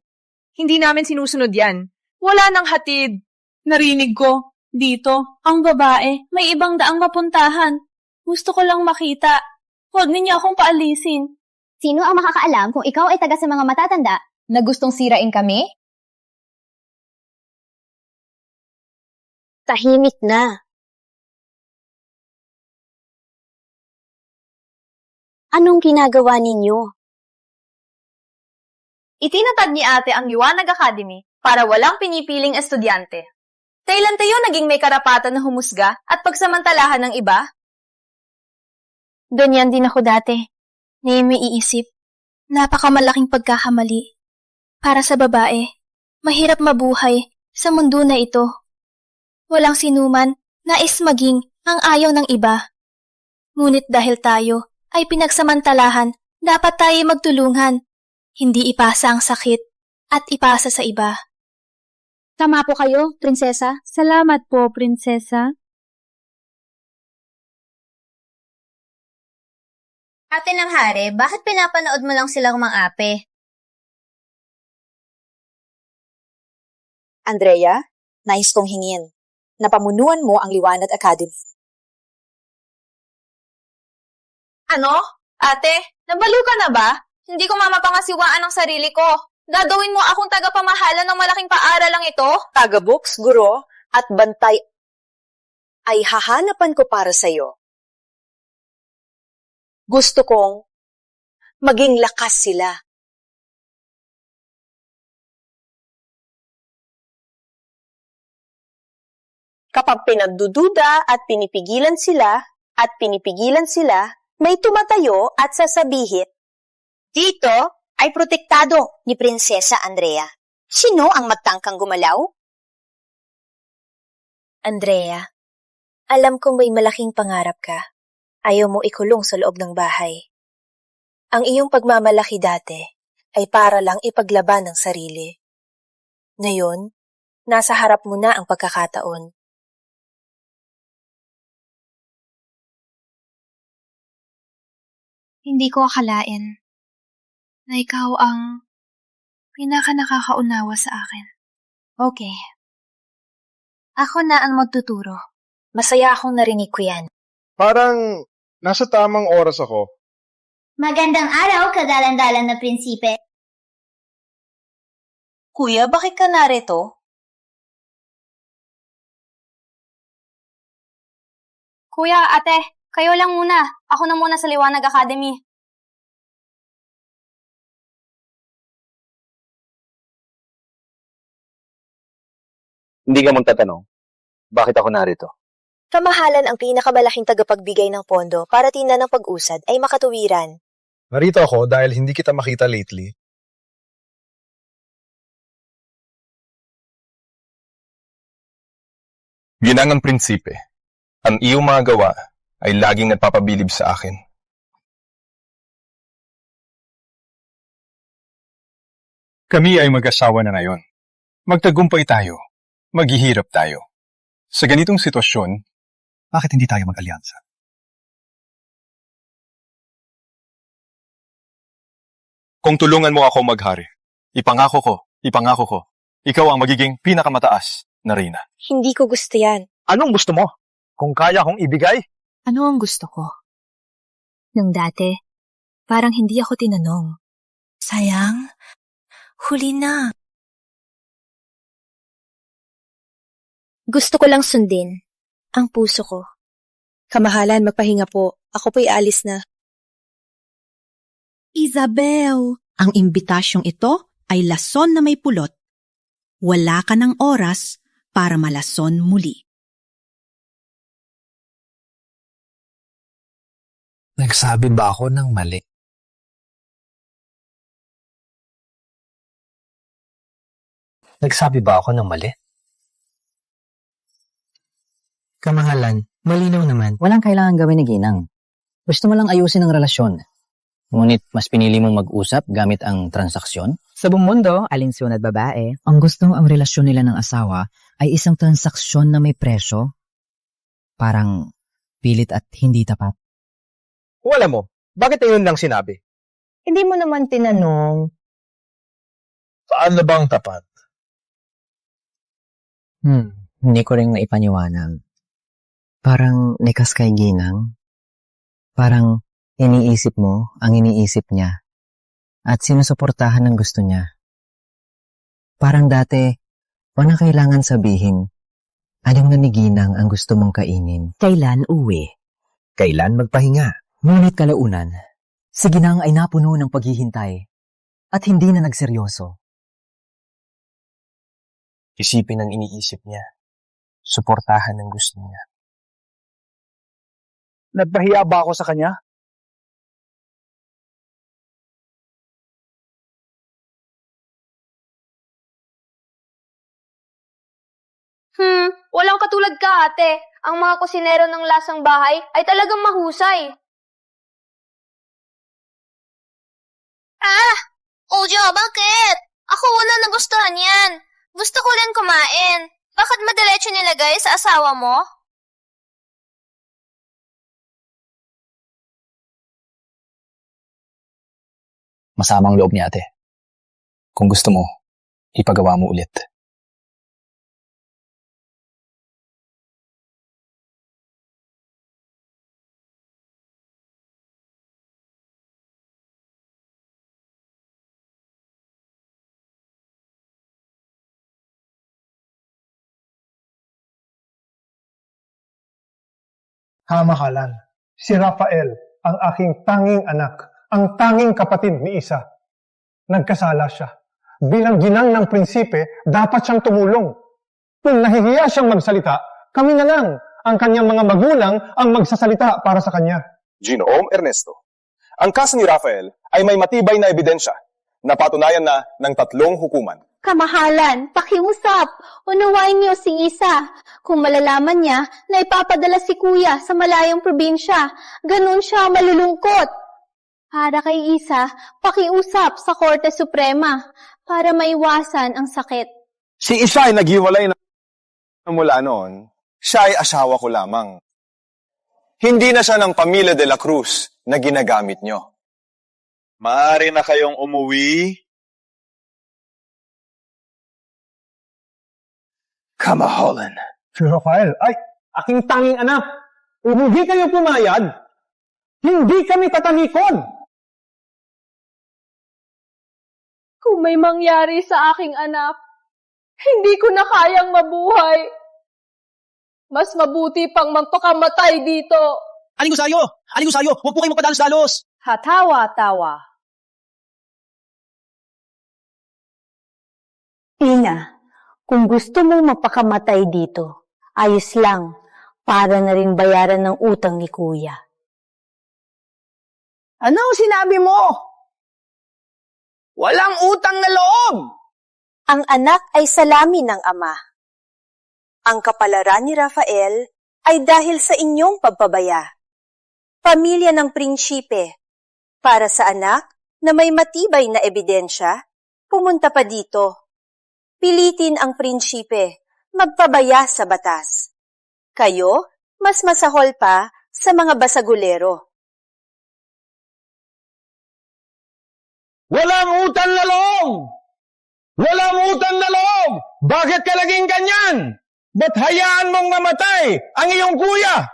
Hindi namin sinusunod yan. Wala nang hatid. Narinig ko, dito, ang babae, may ibang daang mapuntahan. Gusto ko lang makita. Huwag ninyo akong paalisin. Sino ang makakaalam kung ikaw ay taga sa mga matatanda na gustong sirain kami? Tahimik na. Anong ginagawa ninyo? Itinatag ni ate ang Liwanag Academy para walang pinipiling estudyante. Kailan tayo naging may karapatan na humusga at pagsamantalahan ng iba? Ganyan din ako dati. Ngayon may iisip, napakamalaking pagkakamali. Para sa babae, mahirap mabuhay sa mundo na ito. Walang sinuman nais maging ang ayaw ng iba. Ngunit dahil tayo ay pinagsamantalahan, dapat tayo magtulungan. Hindi ipasa ang sakit at ipasa sa iba. Tama po kayo, prinsesa. Salamat po, prinsesa. Ate ng hari, bakit pinapanood mo lang silang mang-ape? Andrea, nais kong hingin. Napamunuan mo ang Liwanag Academy. Ano? Ate, nabalo ka na ba? Hindi ko mamapangasiwaan ang sarili ko. Gagawin mo akong tagapamahala ng malaking paaralang ito? Taga-books, guro, at bantay ay hahanapan ko para sa'yo. Gusto kong maging lakas sila. Kapag pinagdududa at pinipigilan sila, may tumatayo at sasabihin, Dito ay protektado ni Prinsesa Andrea. Sino ang magtangkang gumalaw? Andrea, alam kong may malaking pangarap ka. Ayaw mo ikulong sa loob ng bahay. Ang iyong pagmamalaki dati ay para lang ipaglaban ng sarili. Ngayon, nasa harap mo na ang pagkakataon. Hindi ko akalain na ikaw ang pinaka-nakakaunawa sa akin. Okay. Ako na ang magtuturo. Masaya akong narinig ko yan. Parang nasa tamang oras ako. Magandang araw, kagalang-galang na prinsipe. Kuya, bakit ka narito? Kuya, ate, kayo lang muna. Ako na muna sa Liwanag Academy. Hindi ka magtatanong, bakit ako narito? Kamahalan ang pinakamalaking tagapagbigay ng pondo para tingnan ng pag-usad ay makatuwiran. Narito ako dahil hindi kita makita lately. Ginangang prinsipe, ang iyong mga gawa ay laging nagpapabilib sa akin. Kami ay mag-asawa na ngayon. Magtagumpay tayo. Maghihirap tayo. Sa ganitong sitwasyon, bakit hindi tayo mag-alyansa? Kung tulungan mo ako maghari, ipangako ko, ikaw ang magiging pinakamataas na reyna. Hindi ko gusto yan. Anong gusto mo? Kung kaya kong ibigay? Ano ang gusto ko? Nung dati, parang hindi ako tinanong. Sayang, huli na. Gusto ko lang sundin ang puso ko. Kamahalan, magpahinga po. Ako po'y aalis na. Isabel, ang imbitasyong ito ay lason na may pulot. Wala ka ng oras para malason muli. Nagsabi ba ako ng mali? Nagsabi ba ako ng mali? Kamahalan, malinaw naman. Walang kailangan gawin ni Ginang. Gusto mo lang ayusin ang relasyon. Ngunit mas pinili mong mag-usap gamit ang transaksyon? Sa buong mundo, alinsunod babae, ang gusto ang relasyon nila ng asawa ay isang transaksyon na may presyo. Parang pilit at hindi tapat. Kung alam mo, bakit ayun lang sinabi? Hindi mo naman tinanong. Saan na ba ang tapat? Hindi ko rin naipaniwanag. Parang nikas kay Ginang. Parang iniisip mo ang iniisip niya at sinusuportahan ng gusto niya. Parang dati, wala kailangan sabihin, alam na ni Ginang ang gusto mong kainin. Kailan uwi? Kailan magpahinga? Ngunit kalaunan, si Ginang ay napuno ng paghihintay at hindi na nagseryoso. Isipin ang iniisip niya. suportahan ang gusto niya. Nagpahiya ba ako sa kanya? Walang katulad ka, ate. Ang mga kusinero ng lasang bahay ay talagang mahusay. Ojo, bakit? Ako wala nagustuhan yan. Gusto ko rin kumain. Bakit madiretso nilagay sa asawa mo? Masamang loob ni ate. Kung gusto mo, ipagawa mo ulit. Kamahalan, si Rafael, ang aking tanging anak, ang tanging kapatid ni Isa. Nagkasala siya. Bilang ginang ng prinsipe, dapat siyang tumulong. Kung nahihiya siyang magsalita, kami na lang, ang kanyang mga magulang, ang magsasalita para sa kanya. Ginoong Ernesto, ang kaso ni Rafael ay may matibay na ebidensya na patunayan na ng 3 hukuman. Kamahalan, pakiusap. Unawain niyo si Isa. Kung malalaman niya na ipapadala si Kuya sa malayong probinsya, ganun siya malulungkot. Para kay Isa, pakiusap sa Korte Suprema para maiwasan ang sakit. Si Isa ay naghiwalay na mula noon. Siya ay asawa ko lamang. Hindi na siya ng pamilya de la Cruz na ginagamit nyo. Maaari na kayong umuwi. Kamahalan. Si Rafael ay aking tanging anak. Kung hindi kayo pumayag, hindi kami tatalikod. Kung may mangyari sa aking anak, hindi ko na kayang mabuhay. Mas mabuti pang magpakamatay dito. Aling Usayo! Aling Usayo! Huwag po kayong magpadalos-dalos! Hatawa-tawa. Ina, kung gusto mong mapakamatay dito, ayos lang, para na rin bayaran ng utang ni Kuya. Ano ang sinabi mo? Walang utang na loob! Ang anak ay salamin ng ama. Ang kapalaran ni Rafael ay dahil sa inyong pagpabaya. Pamilya ng prinsipe, para sa anak na may matibay na ebidensya, pumunta pa dito. Pilitin ang prinsipe magpabaya sa batas. Kayo, mas masahol pa sa mga basagulero. Walang utang na loob! Walang utang na loob! Bakit ka naging ganyan? Ba't hayaan mong mamatay ang iyong kuya?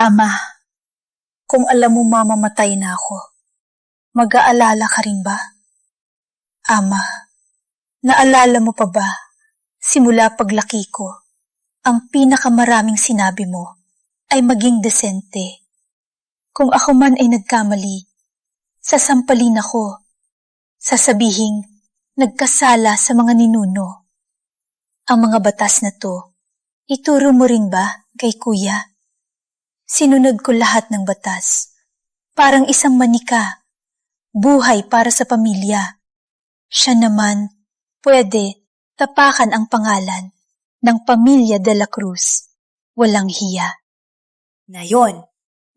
Ama, kung alam mo mamamatay na ako, mag-aalala ka rin ba? Ama, naalala mo pa ba, simula paglaki ko, ang pinakamaraming sinabi mo ay maging desente. Kung ako man ay nagkamali, sasampalin ako, sasabihing nagkasala sa mga ninuno. Ang mga batas na to, ituro mo rin ba kay Kuya? Sinunod ko lahat ng batas. Parang isang manika. Buhay para sa pamilya. Siya naman, pwede tapakan ang pangalan ng pamilya de la Cruz. Walang hiya. Ngayon,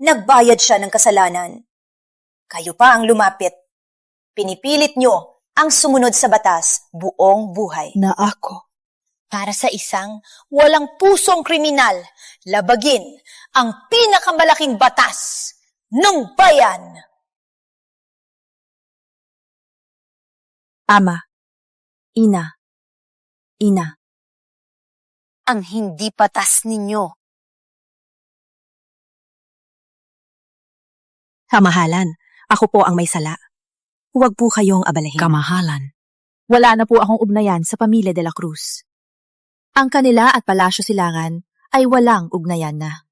nagbayad siya ng kasalanan. Kayo pa ang lumapit. Pinipilit nyo ang sumunod sa batas buong buhay. Na ako. Para sa isang walang pusong kriminal, labagin ang pinakamalaking batas ng bayan. Ama, ina, Ang hindi batas ninyo. Kamahalan, ako po ang may sala. Huwag po kayong abalahin. Kamahalan, wala na po akong ugnayan sa pamilya de la Cruz. Ang kanila at Palasyo Silangan ay walang ugnayan na.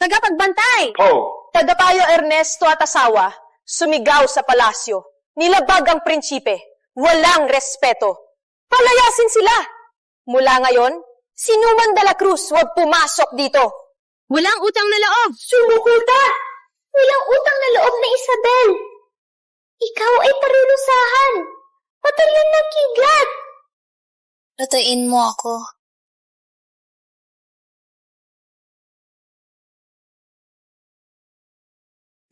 Tagapagbantay! Oh! Tagapayo Ernesto at asawa, sumigaw sa palasyo. Nilabag ang prinsipe. Walang respeto. Palayasin sila! Mula ngayon, Sinuman de la Cruz, huwag pumasok dito! Walang utang na loob! Sumuko ka! Walang utang na loob na Isabel! Ikaw ay parurusahan! Patayan ng kidlat! Patayin mo ako.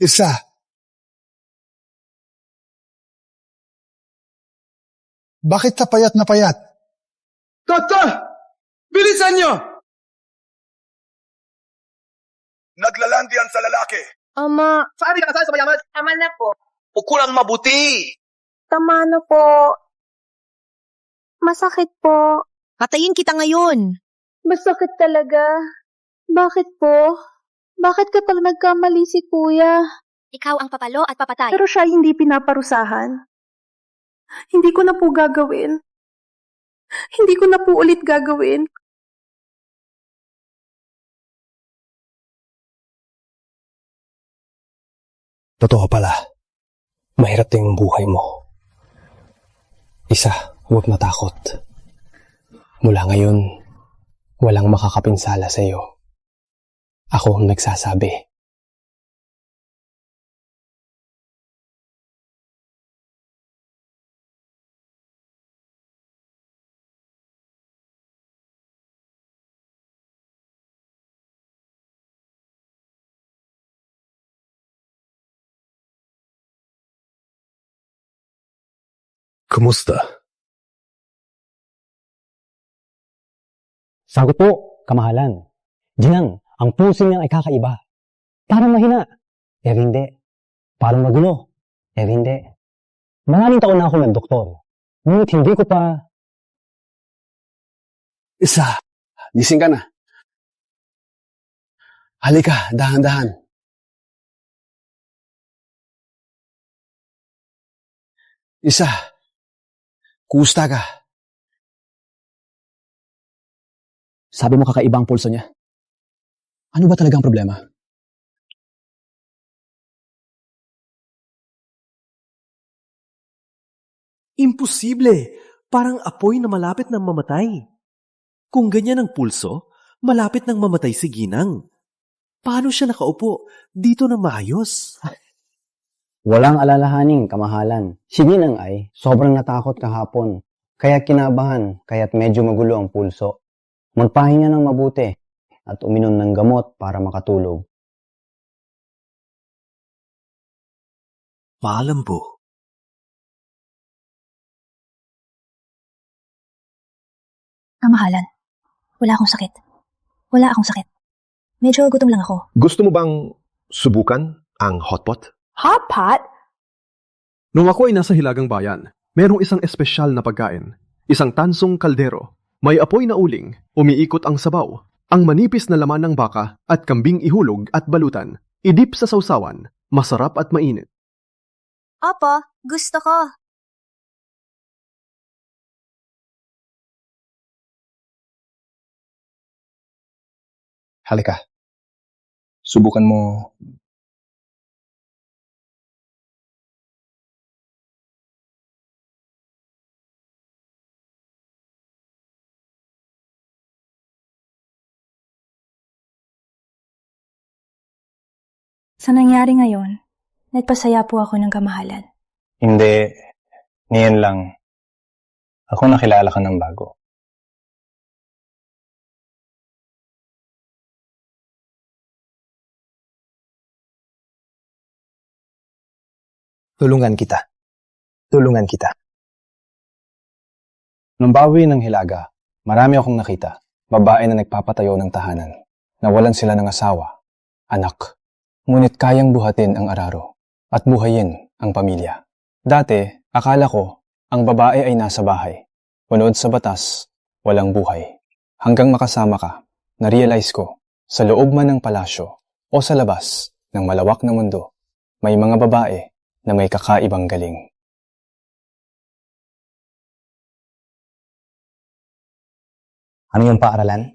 Isa. Bakit ka payat na payat? Doktor! Bilisan niyo! Naglalandian sa lalaki. Ama. Saan ka kasal sa mayaman? Tama na po. Pukulang mabuti. Tama na po. Masakit po. Patayin kita ngayon. Masakit talaga. Bakit po? Bakit kapag nagkamali si kuya? Ikaw ang papalo at papatay. Pero siya hindi pinaparusahan. Hindi ko na po gagawin. Hindi ko na po ulit gagawin. Totoo pala. Mahirap din yung buhay mo. Isa, huwag matakot. Mula ngayon, walang makakapinsala sa iyo. Ako ang nagsasabi. Kumusta? Sagot po, kamahalan. Ginang, ang puso niya ay kakaiba. Parang mahina. Hindi. Parang magulo. Hindi. Maraming taon na ako ng doktor. Ngunit hindi ko pa... Isa, gising ka na. Halika, dahan-dahan. Isa, kumusta ka? Sabi mo kakaibang pulso niya. Ano ba talagang problema? Imposible! Parang apoy na malapit ng mamatay. Kung ganyan ang pulso, malapit ng mamatay si Ginang. Paano siya nakaupo dito na maayos? Walang alalahaning, kamahalan. Si Ginang ay sobrang natakot kahapon. Kaya kinabahan, kaya't medyo magulo ang pulso. Magpahinga ng mabuti at uminom ng gamot para makatulog. Paalam po. Kamahalan, wala akong sakit. Wala akong sakit. Medyo gutom lang ako. Gusto mo bang subukan ang hotpot? Hotpot? Nung ako ay nasa Hilagang Bayan, merong isang espesyal na pagkain. Isang tansong kaldero. May apoy na uling, umiikot ang sabaw, ang manipis na laman ng baka at kambing ihulog at balutan. Idip sa sausawan, masarap at mainit. Opo, gusto ko. Halika. Subukan mo. Sa nangyari ngayon, nagpasaya po ako ng kamahalan. Hindi. Ngayon lang. Ako nakilala ka ng bago. Tulungan kita. Tulungan kita. Nung bawi ng Hilaga, marami akong nakita. Babae na nagpapatayo ng tahanan. Nawalan sila ng asawa, anak. Ngunit kayang buhatin ang araro at buhayin ang pamilya. Dati, akala ko, ang babae ay nasa bahay. Punod sa batas, walang buhay. Hanggang makasama ka, na-realize ko, sa loob man ng palasyo o sa labas ng malawak na mundo, may mga babae na may kakaibang galing. Ang iyong paaralan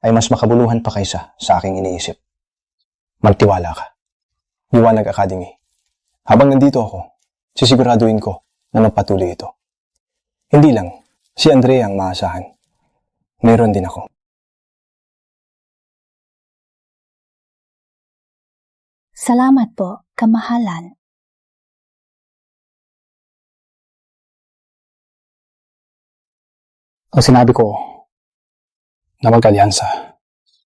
ay mas makabuluhan pa kaysa sa aking iniisip. Magtiwala ka. Liwanag Academy. Habang nandito ako, sisiguraduhin ko na magpatuloy ito. Hindi lang si Andrea ang maasahan. Meron din ako. Salamat po, kamahalan. Ang sinabi ko na mag-alyansa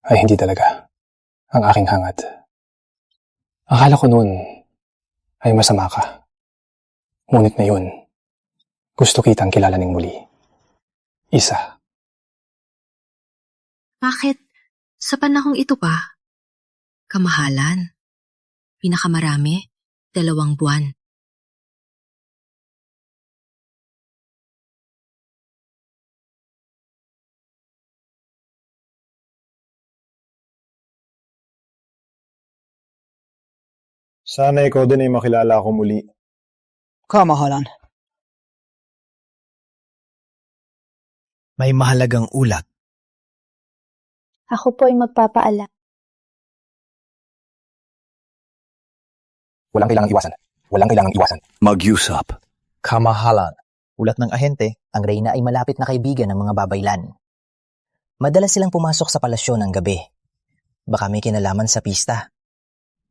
ay hindi talaga ang aking hangad. Akala ko noon ay masama ka. Ngunit ngayon, gusto kitang kilalaning muli. Isa. Bakit sa panahong ito pa? Kamahalan. Pinakamarami, 2 buwan. Sana ikaw din ay makilala ako muli. Kamahalan. May mahalagang ulat. Ako po ay magpapaala. Walang kailangang iwasan. Walang kailangang iwasan. Mag-usap. Kamahalan. Ulat ng ahente, ang reyna ay malapit na kaibigan ng mga babaylan. Madalas silang pumasok sa palasyo ng gabi. Baka may kinalaman sa pista.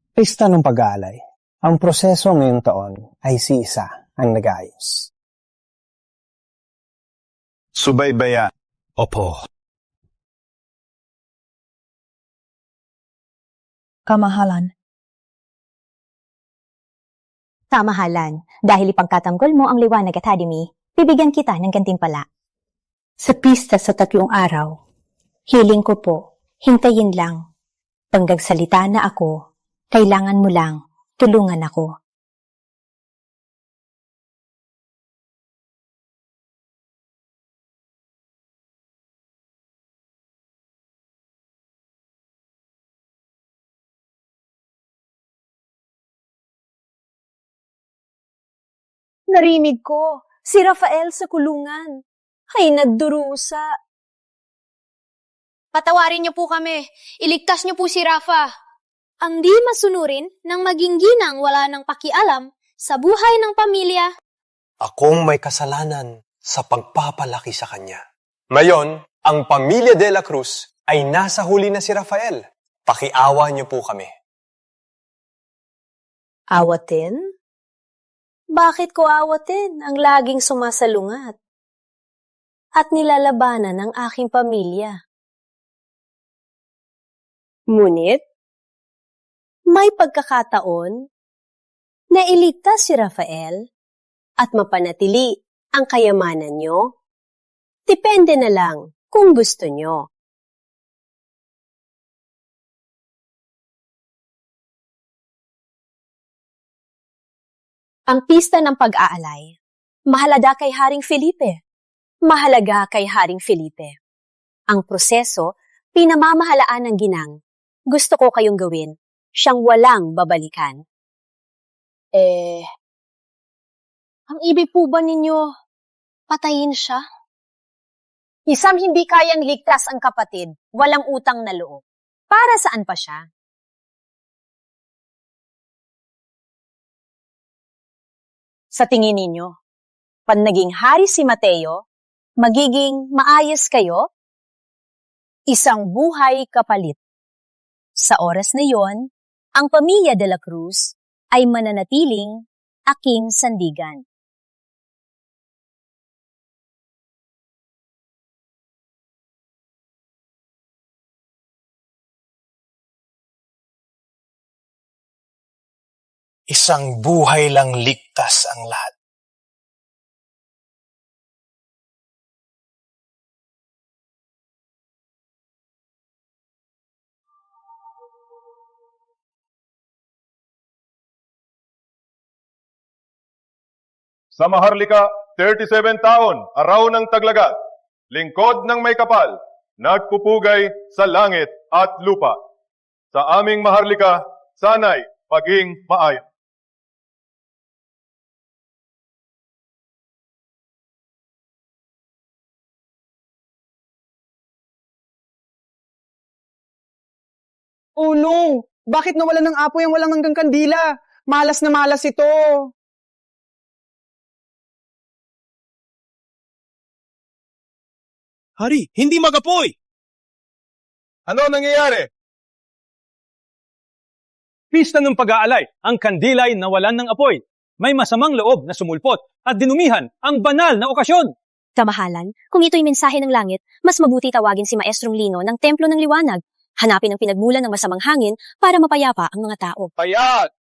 Pista ng pag-aalay. Ang proseso ngayong taon ay si Isa ang nag-ayos. Subaybaya. Opo. Kamahalan. Kamahalan, dahil ipagtatanggol mo ang Liwanag Academy, bibigyan kita ng gantimpala. Sa pista sa 3 araw, hiling ko po, hintayin lang. Panggagsalita na ako, kailangan mo lang, tulungan ako. Narinig ko, si Rafael sa kulungan. Ay, nagdurusa. Patawarin niyo po kami. Iligtas niyo po si Rafa. Ang di masunurin ng maging ginang wala ng pakialam sa buhay ng pamilya. Akong may kasalanan sa pagpapalaki sa kanya. Ngayon, ang pamilya de la Cruz ay nasa huli na si Rafael. Pakiawa niyo po kami. Awatin? Bakit ko awatin ang laging sumasalungat at nilalabanan ng aking pamilya? Ngunit, may pagkakataon na iligtas si Rafael at mapanatili ang kayamanan nyo. Depende na lang kung gusto nyo. Ang pista ng pag-aalay, mahalaga kay Haring Felipe. Mahalaga kay Haring Felipe. Ang proseso, pinamamahalaan ng ginang. Gusto ko kayong gawin, siyang walang babalikan. Ang ibig po ba ninyo, patayin siya? Isang hindi kayang ligtas ang kapatid, walang utang na loob. Para saan pa siya? Sa tingin ninyo, pag naging hari si Mateo, magiging maayos kayo? Isang buhay kapalit. Sa oras na yon, ang pamilya de la Cruz ay mananatiling aking sandigan. Isang buhay lang ligtas ang lahat. Sa Maharlika, 37 taon, araw ng taglagat, lingkod ng may kapal, nagpupugay sa langit at lupa. Sa aming Maharlika, sana'y maging maayos. Oh no! Bakit nawalan ng apoy ang walang hanggang kandila? Malas na malas ito. Hari, hindi mag-apoy! Ano nangyayari? Pista ng pag-aalay, ang kandila'y nawalan ng apoy. May masamang loob na sumulpot at dinumihan ang banal na okasyon. Kamahalan, kung ito'y mensahe ng langit, mas mabuti tawagin si Maestrong Lino ng Templo ng Liwanag. Hanapin ang pinagmulan ng masamang hangin para mapayapa ang mga tao. Payat!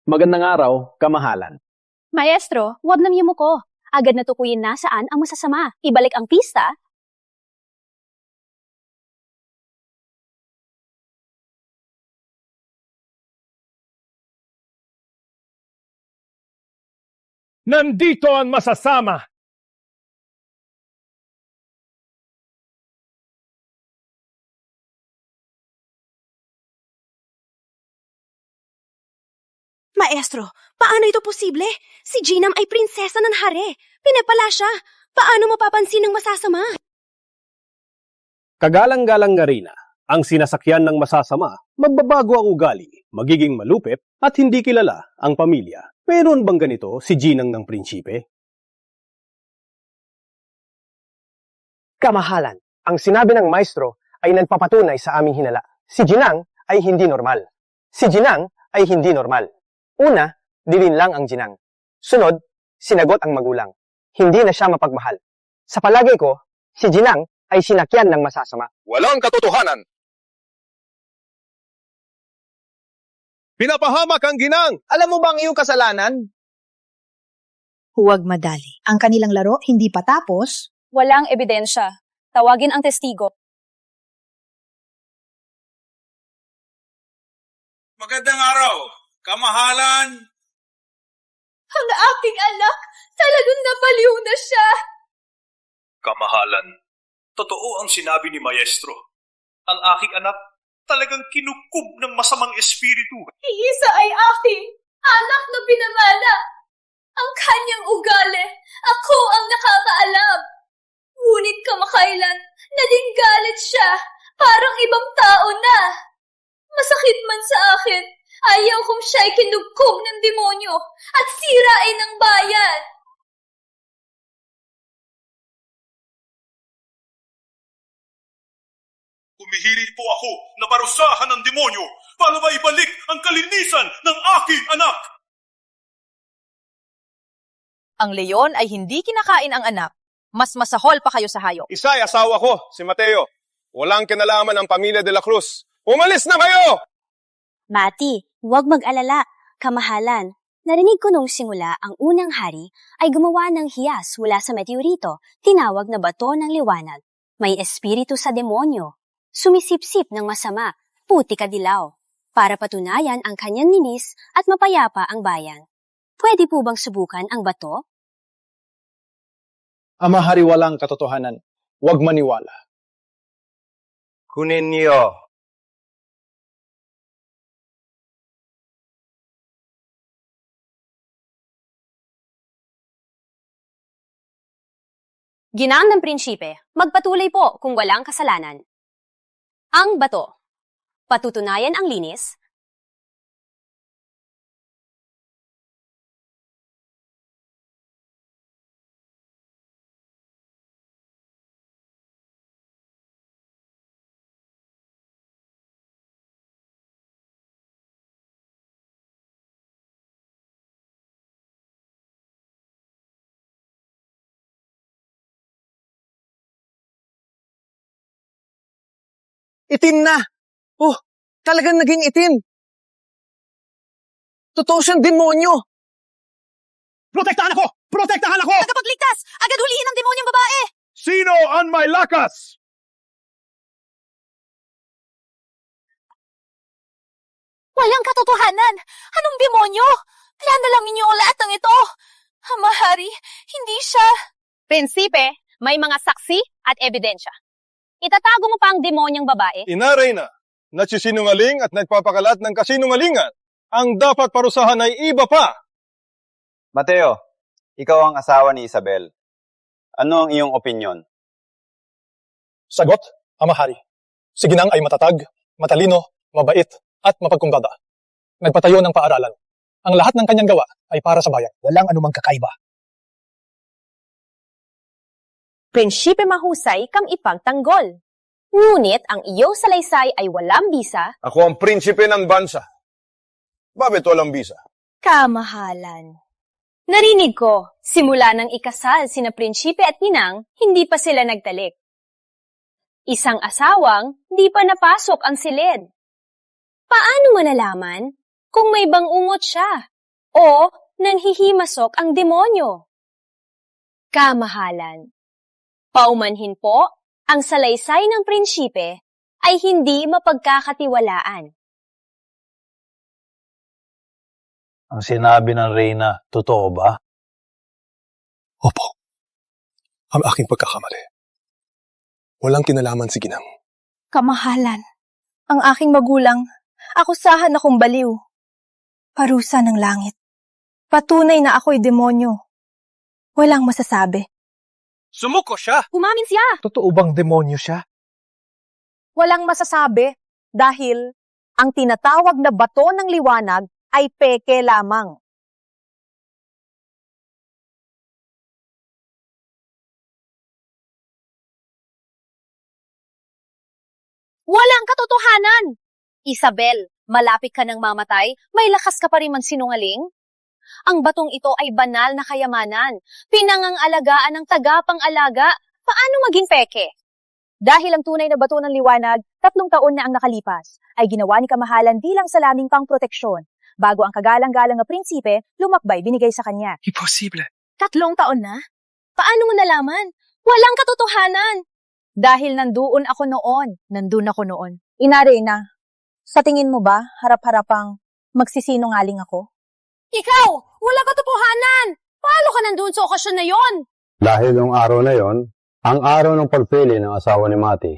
Magandang araw, kamahalan. Maestro, huwag nang yumuko. Agad natukuyin na saan ang masasama. Ibalik ang pista. Nandito ang masasama! Maestro, paano ito posible? Si Ginang ay prinsesa ng hari. Pinapala siya. Paano mapapansin ng masasama? Kagalang-galang nga rin ang sinasakyan ng masasama, magbabago ang ugali, magiging malupit at hindi kilala ang pamilya. Meron bang ganito si Ginang ng prinsipe? Kamahalan, ang sinabi ng maestro ay nagpapatunay sa aming hinala. Si Ginang ay hindi normal. Si Ginang ay hindi normal. Una, dilin lang ang Ginang. Sunod, sinagot ang magulang. Hindi na siya mapagmahal. Sa palagay ko, si Ginang ay sinakyan ng masasama. Walang katotohanan. Pinapahamak ang Ginang! Alam mo ba ang iyong kasalanan? Huwag madali. Ang kanilang laro hindi pa tapos. Walang ebidensya. Tawagin ang testigo. Magandang araw, kamahalan! Ang aking anak, talagang napaliw na siya. Kamahalan, totoo ang sinabi ni Maestro. Ang aking anak talagang kinukup ng masamang espiritu. Iisa ay aking anak na pinamana. Ang kanyang ugali, ako ang nakakaalam. Ngunit kamakailan, naging galit siya, parang ibang tao na. Masakit man sa akin, ayaw kong siya'y kinugkog ng demonyo at sirain ng bayan. Humihirit po ako na parusahan ng demonyo para maibalik ang kalinisan ng aking anak. Ang leon ay hindi kinakain ang anak. Mas masahol pa kayo sa hayop. Isa ay asawa ko, si Mateo. Walang kinalaman ang pamilya de la Cruz. Umalis na kayo! Mati, huwag mag-alala. Kamahalan, narinig ko nung simula ang unang hari ay gumawa ng hiyas mula sa meteorito, tinawag na bato ng liwanag. May espiritu sa demonyo. Sumisipsip ng masama, puti kadilaw, para patunayan ang kanyang linis at mapayapa ang bayan. Pwede po bang subukan ang bato? Ama hari, walang katotohanan. Huwag maniwala. Kunin niyo. Ginang ng prinsipe, magpatuloy po kung walang kasalanan. Ang bato. Patutunayan ang linis. Itim na! Oh, talagang naging itim! Totoo siyang demonyo! Protektahan ako! Protektahan ako! Tagapagligtas! Agad hulihin ang demonyong babae! Sino ang may lakas? Walang katotohanan! Anong demonyo? Plano lang ninyo ang lahat ng ito! Ama Hari, hindi siya... Prinsipe, may mga saksi at ebidensya. Itatago mo pa ang demonyang babae? Inaray na, nagsisinungaling at nagpapakalat ng kasinungalingan. Ang dapat parusahan ay iba pa. Mateo, ikaw ang asawa ni Isabel. Ano ang iyong opinyon? Sagot, Ama Hari. Si Ginang ay matatag, matalino, mabait, at mapagkumbaba. Nagpatayo ng paaralan. Ang lahat ng kanyang gawa ay para sa bayan. Walang anumang kakaiba. Prinsipe mahusay kam ipagtanggol. Ngunit ang iyong salaysay ay walang bisa. Ako ang prinsipe ng bansa. Bakit walang bisa? Kamahalan. Narinig ko, simula nang ikasal sina prinsipe at ninang, hindi pa sila nagtalik. Isang asawang, di pa napasok ang silid. Paano mo nalaman kung may bangungot siya o nanghihimasok ang demonyo? Kamahalan. Paumanhin po, ang salaysay ng prinsipe ay hindi mapagkakatiwalaan. Ang sinabi ng Reyna, totoo ba? Opo. Ang aking pagkakamali. Walang kinalaman si Ginang. Kamahalan, ang aking magulang, akusahan akong baliw. Parusa ng langit. Patunay na ako'y demonyo. Walang masasabi. Sumuko siya! Umamin siya! Totoo bang demonyo siya? Walang masasabi dahil ang tinatawag na bato ng liwanag ay peke lamang. Walang katotohanan! Isabel, malapit ka ng mamatay, may lakas ka pa rin magsinungaling? Ang batong ito ay banal na kayamanan, pinangangalagaan ng tagapang-alaga. Paano maging peke? Dahil ang tunay na bato ng liwanag, 3 taon na ang nakalipas, ay ginawa ni Kamahalan bilang salaming pangproteksyon. Bago ang kagalang-galang na prinsipe, lumakbay binigay sa kanya. Imposible. 3 taon na? Paano mo nalaman? Walang katotohanan! Dahil nandun ako noon. Reyna, sa tingin mo ba, harap-harapang magsisinungaling ako? Ikaw! Walang katotohanan! Paano ka nandun sa okasyon na yon? Dahil yung araw na yon, ang araw ng pagpili ng asawa ni Mati,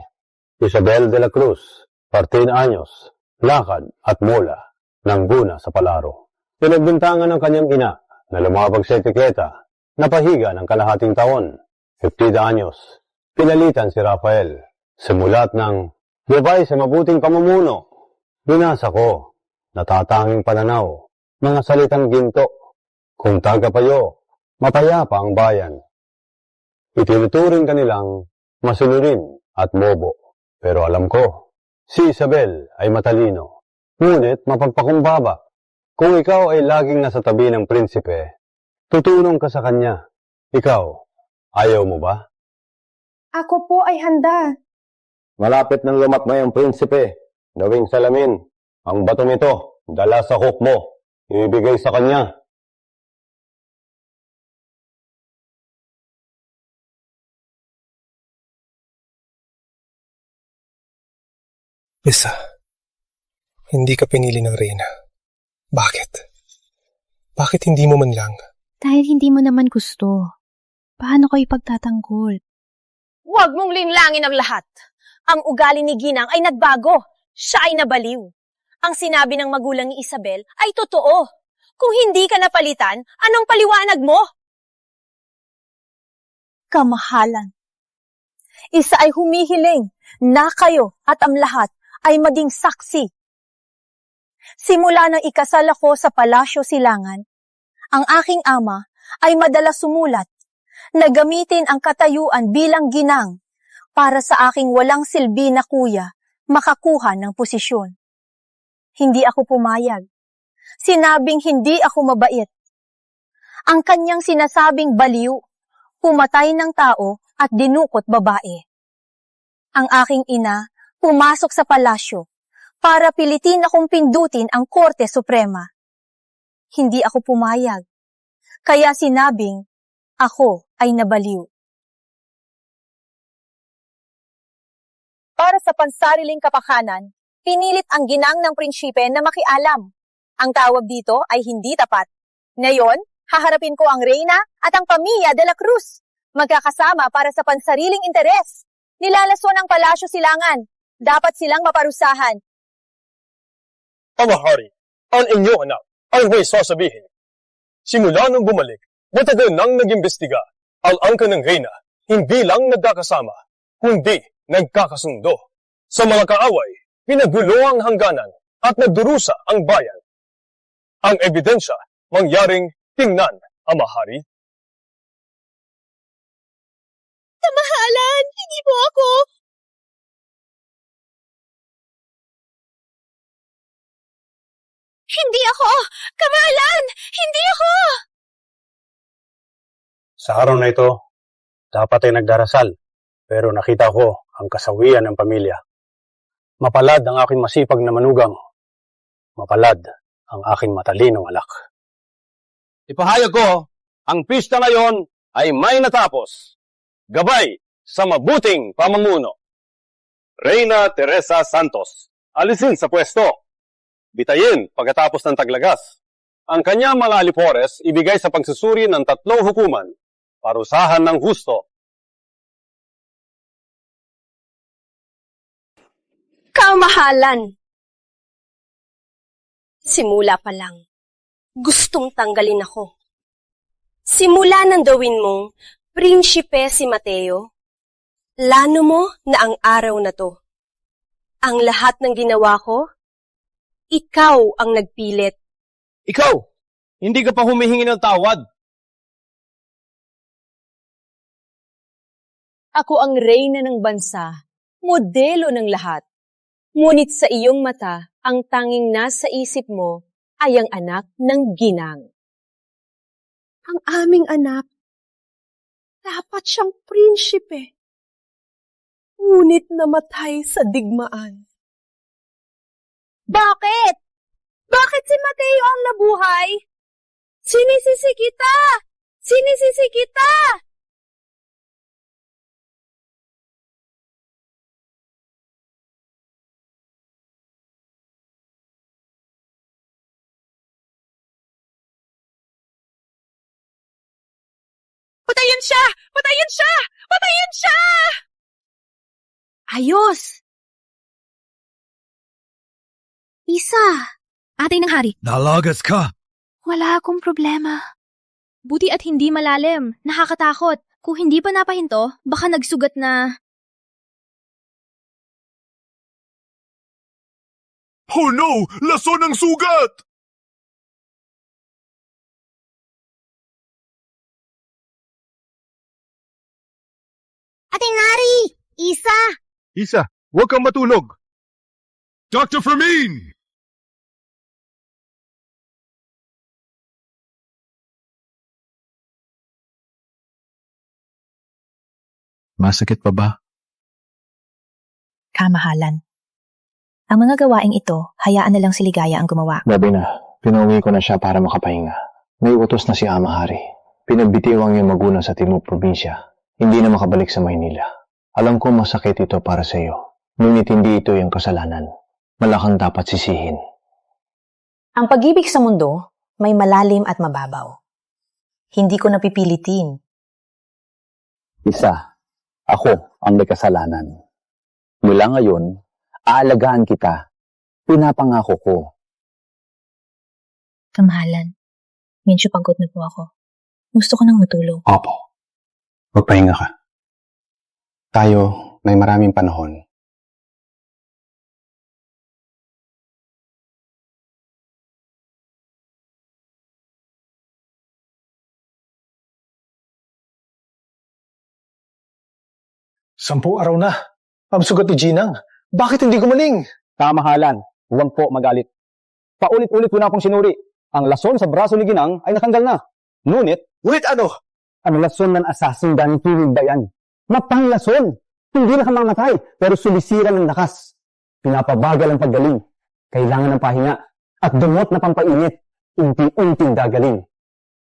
Isabel de la Cruz, 14 anyos, lakad at mula, nangguna sa palaro. Pinagbintangan ng kanyang ina na lumabag sa etiketa, napahiga ng kalahating taon, 50 anyos. Pinalitan si Rafael, simulat ng gabay sa mabuting pamumuno. Binasa ko, natatanging pananaw, mga salitang ginto, kung tagapayo, mapayapa ang bayan. Itinuturing kanilang masunurin at bobo. Pero alam ko, si Isabel ay matalino, ngunit mapagpakumbaba. Kung ikaw ay laging nasa tabi ng prinsipe, tutulong ka sa kanya. Ikaw, ayaw mo ba? Ako po ay handa. Malapit nang lumakbay ang prinsipe, gawing salamin. Ang batong ito, dala sa hook mo, ibigay sa kanya. Lisa, hindi ka pinili ng Reyna. Bakit? Bakit hindi mo man lang? Dahil hindi mo naman gusto. Paano ko ipagtatanggol? Huwag mong linlangin ang lahat. Ang ugali ni Ginang ay nagbago. Siya ay nabaliw. Ang sinabi ng magulang ni Isabel ay totoo. Kung hindi ka napalitan, anong paliwanag mo? Kamahalan. Isa ay humihiling na kayo at ang lahat ay maging saksi. Simula nang ikasal ako sa Palasyo Silangan, ang aking ama ay madalas sumulat na gamitin ang katayuan bilang ginang para sa aking walang silbi na kuya makakuha ng posisyon. Hindi ako pumayag. Sinabing hindi ako mabait. Ang kanyang sinasabing baliw, pumatay ng tao at dinukot babae. Ang aking ina pumasok sa palasyo para pilitin akong pindutin ang Korte Suprema. Hindi ako pumayag. Kaya sinabing ako ay nabaliw. Para sa pansariling kapakanan, pinilit ang ginang ng prinsipe na makialam. Ang tawag dito ay hindi tapat. Ngayon, haharapin ko ang Reyna at ang pamilya de la Cruz. Magkakasama para sa pansariling interes. Nilalason ang Palasyo Silangan. Dapat silang maparusahan. Ama Hari, ang inyong anak ay may sasabihin. Simula nung bumalik, matagal nang nag-imbestiga. Ang angka ng Reyna, hindi lang nagkakasama, kundi nagkakasundo. Sa mga kaaway, pinagulo ang hangganan at nagdurusa ang bayan. Ang ebidensya, mangyaring tingnan, Ama Hari. Kamahalan, hindi po ako. Hindi ako! Kamahalan! Hindi ako! Sa araw na ito, dapat ay nagdarasal, pero nakita ko ang kasawian ng pamilya. Mapalad ang aking masipag na manugang. Mapalad ang aking matalinong anak. Ipahayag ko, ang pista ngayon ay may natapos. Gabay sa mabuting pamumuno. Reyna Teresa Santos, alisin sa pwesto. Bitayin pagkatapos ng taglagas. Ang kanyang mga alipores ibigay sa pagsusuri ng 3 hukuman, parusahan ng husto. Kamahalan! Simula pa lang, gustong tanggalin ako. Simula nang gawin mong prinsipe si Mateo, plano mo na ang araw na to. Ang lahat ng ginawa ko, ikaw ang nagpilit. Ikaw! Hindi ka pa humihingi ng tawad. Ako ang reyna ng bansa, modelo ng lahat. Ngunit sa iyong mata, ang tanging nasa isip mo ay ang anak ng ginang. Ang aming anak, dapat siyang prinsipe. Ngunit namatay sa digmaan. Bakit? Bakit si Mateo ang nabuhay? Sinisisi kita! Sinisisi kita! Patayin siya! Patayin siya! Patayin siya! Ayos! Isa, atay ng hari. Dalagas ka! Wala akong problema. Buti at hindi malalim. Nakakatakot. Kung hindi pa napahinto, baka nagsugat na... Oh no! Lason ang sugat! Ating hari! Isa! Isa, huwag kang matulog. Dr. Fermin! Masakit pa ba? Kamahalan. Ang mga gawaing ito, hayaan na lang si Ligaya ang gumawa. Gabi na, pinauwi ko na siya para makapahinga. May utos na si Ama Hari. Pinagbitiwang yung magulang sa Timog Probinsya. Hindi na makabalik sa Maynila. Alam ko masakit ito para sa iyo. Ngunit hindi ito yung kasalanan. Malakang dapat sisihin. Ang pag-ibig sa mundo, may malalim at mababaw. Hindi ko napipilitin. Isa, ako ang may kasalanan. Mula ngayon, aalagaan kita. Pinapangako ko. Kamahalan, medyo pagod na po ako. Gusto ko nang matulog. Opo. Magpahinga ka. Tayo, may maraming panahon. Sampung araw na. Ang sugat ni Ginang. Bakit hindi gumaling? Kamahalan, huwag po magalit. Paulit-ulit ko na akong sinuri. Ang lason sa braso ni Ginang ay natanggal na. Ngunit ano? Ang lason ng asasing Danny Tuwing ba yan? Mapanglason! Hindi na kamamatay, pero sulisira ng lakas. Pinapabagal ang paggaling. Kailangan ng pahinga. At dumot na pampainit. Unti-unting gagaling.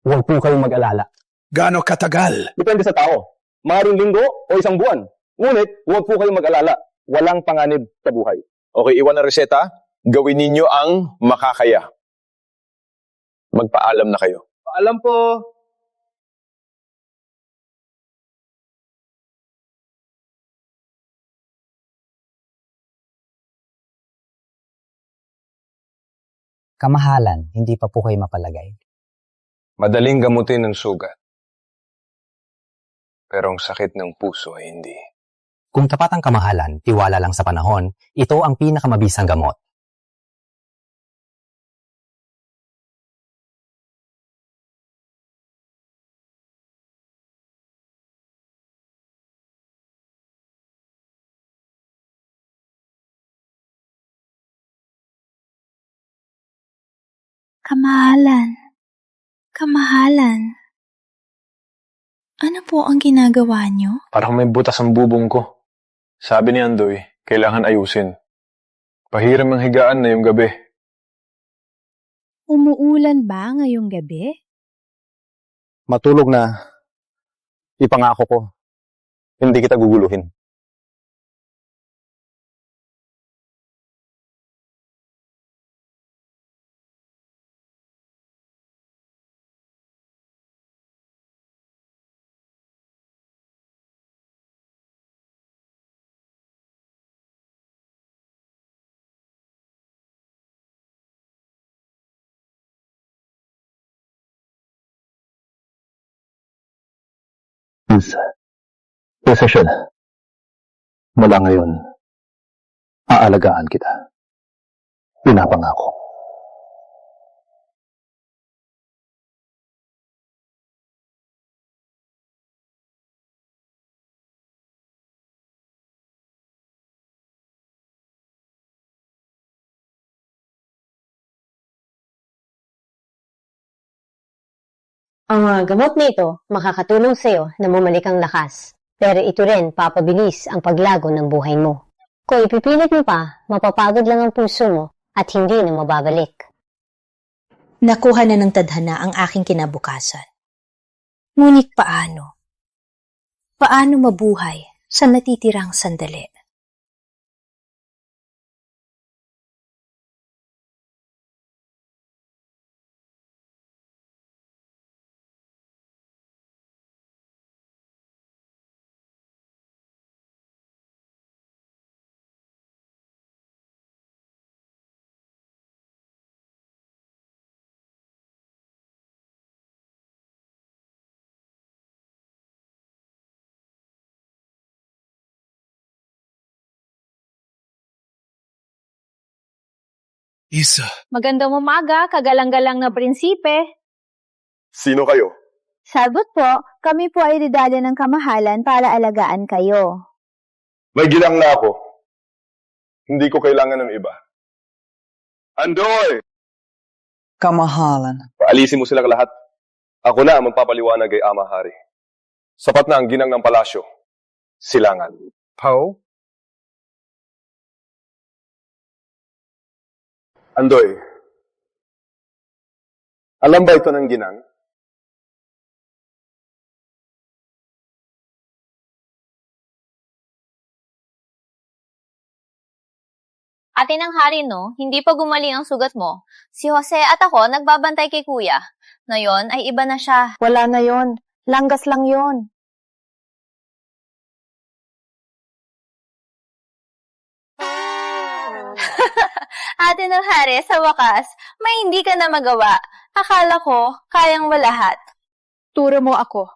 Huwag po kayong mag-alala. Gaano katagal? Depende sa tao. Maring linggo o isang buwan. Ngunit, huwag po kayong mag-alala. Walang panganib sa buhay. Okay, iwan na reseta. Gawin ninyo ang makakaya. Magpaalam na kayo. Paalam po. Kamahalan, hindi pa po kayo mapalagay. Madaling gamutin ng sugat. Pero ang sakit ng puso ay hindi. Kung tapat ang kamahalan, tiwala lang sa panahon, ito ang pinakamabisang gamot. Kamahalan. Kamahalan. Ano po ang ginagawa niyo? Parang may butas ang bubong ko. Sabi ni Andoy, kailangan ayusin. Pahiram ang higaan na yung gabi. Umuulan ba ngayong gabi? Matulog na. Ipangako ko. Hindi kita guguluhin. Posesyon. Mula ngayon, aalagaan kita. Pinapangako. Ang gamot nito makakatulong sa'yo na bumalik ang lakas. Pero ito rin papabilis ang paglago ng buhay mo. Kung ipipilit mo pa, mapapagod lang ang puso mo at hindi na mababalik. Nakuha na ng tadhana ang aking kinabukasan. Ngunit paano? Paano mabuhay sa natitirang sandali? Isa. Magandang umaga, kagalang-galang na prinsipe. Sino kayo? Sabot po, kami po ay ridalya ng kamahalan para alagaan kayo. May gilang na ako. Hindi ko kailangan ng iba. Andoy! Kamahalan. Paalisin mo silang lahat. Ako na ang magpapaliwanag kay Ama Hari. Sapat na ang ginang ng palasyo. Silangan. Pao? Andoy, alam ba ito ng ginang? Ate ng hari, no? Hindi pa gumaling ang sugat mo. Si Jose at ako nagbabantay kay kuya. Ngayon ay iba na siya. Wala na yon. Langgas lang yon. Ate ng hari, sa wakas, may hindi ka na magawa. Akala ko, kayang walahat. Turo mo ako.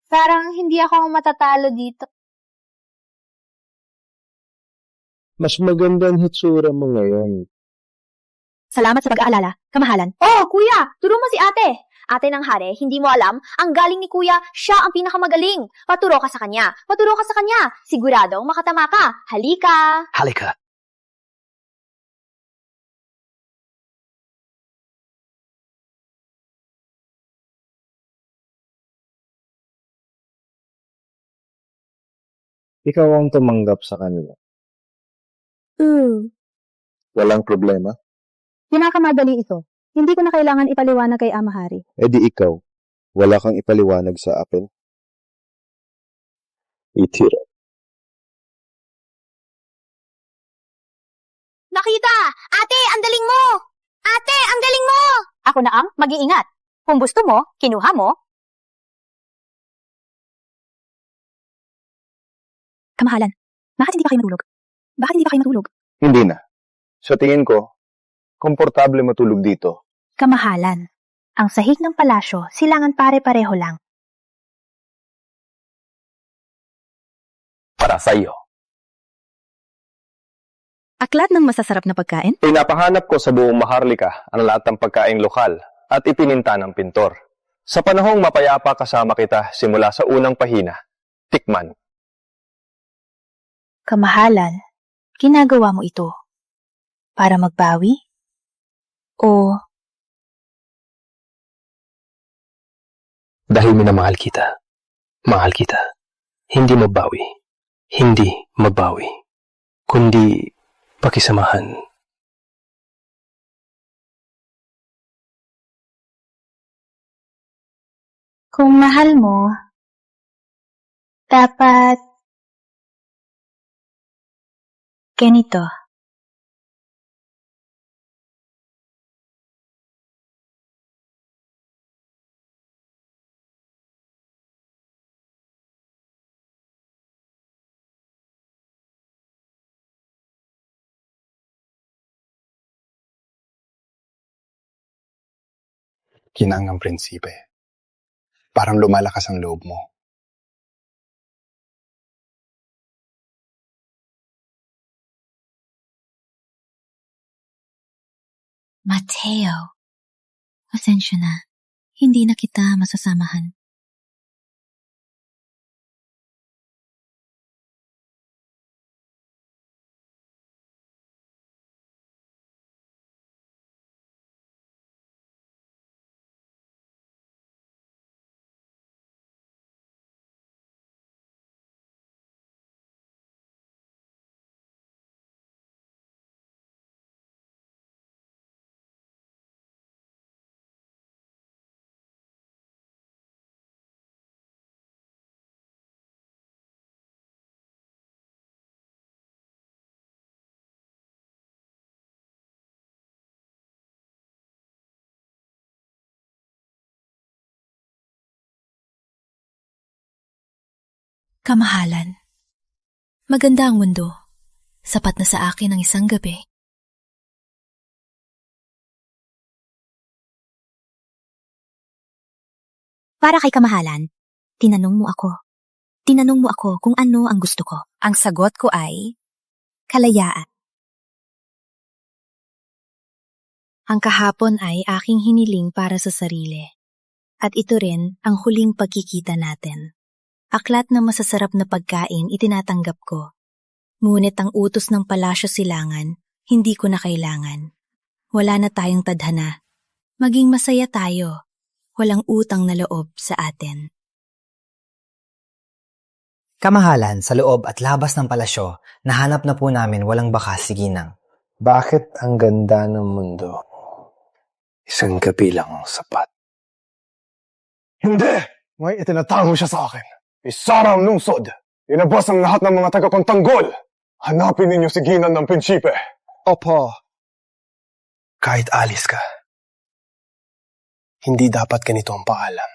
Parang hindi ako matatalo dito. Mas maganda ang hitsura mo ngayon. Salamat sa pag-aalala, kamahalan. Oh, kuya! Turo mo si ate! Ate ng hari, hindi mo alam, ang galing ni kuya, siya ang pinakamagaling. Paturo ka sa kanya. Paturo ka sa kanya. Siguradong makatama ka. Halika! Halika. Ikaw ang tumanggap sa kanila. Walang problema? Pinakamadali ito. Hindi ko na kailangan ipaliwanag kay Ama Hari. E di ikaw, wala kang ipaliwanag sa akin? Itira. Nakita! Ate, ang galing mo! Ate, ang galing mo! Ako na ang mag-iingat. Kung gusto mo, kinuha mo. Kamahalan, bakit hindi pa kayo matulog? Bakit hindi pa kayo matulog? Hindi na. Sa tingin ko, komportable matulog dito. Kamahalan, ang sahig ng palasyo, silangan pare-pareho lang. Para sa iyo. Aklat ng masasarap na pagkain? Pinapahanap ko sa buong Maharlika ang lahat ng pagkaing lokal at ipininta ng pintor. Sa panahong mapayapa kasama kita simula sa unang pahina, tikman. Kamahalan, ginagawa mo ito para magbawi? O dahil minamahal kita, mahal kita, hindi mabawi, hindi mabawi, kundi pakisamahan. kung mahal mo, dapat ganito. Ginang ng prinsipe. Parang lumalakas ang loob mo. Mateo, pasensya na. Hindi na kita masasamahan. Kamahalan. Maganda ang mundo. Sapat na sa akin ang isang gabi. Para kay kamahalan, tinanong mo ako. Tinanong mo ako kung ano ang gusto ko. Ang sagot ko ay kalayaan. Ang kahapon ay aking hiniling para sa sarili. At ito rin ang huling pagkikita natin. Aklat na masasarap na pagkain itinatanggap ko. Ngunit ang utos ng palasyo silangan, hindi ko na kailangan. Wala na tayong tadhana. Maging masaya tayo. Walang utang na loob sa atin. Kamahalan, sa loob at labas ng palasyo, nahanap na po namin walang bakas si Ginang. Bakit ang ganda ng mundo? Isang gabi lang ang sapat. Hindi! May itinatago siya sa akin. Isara ang lungsod. Inabas ang lahat ng mga taga-kontanggol. Hanapin ninyo si Ginang ng prinsipe. Opo. Kahit alis ka, hindi dapat ganito ang paalam.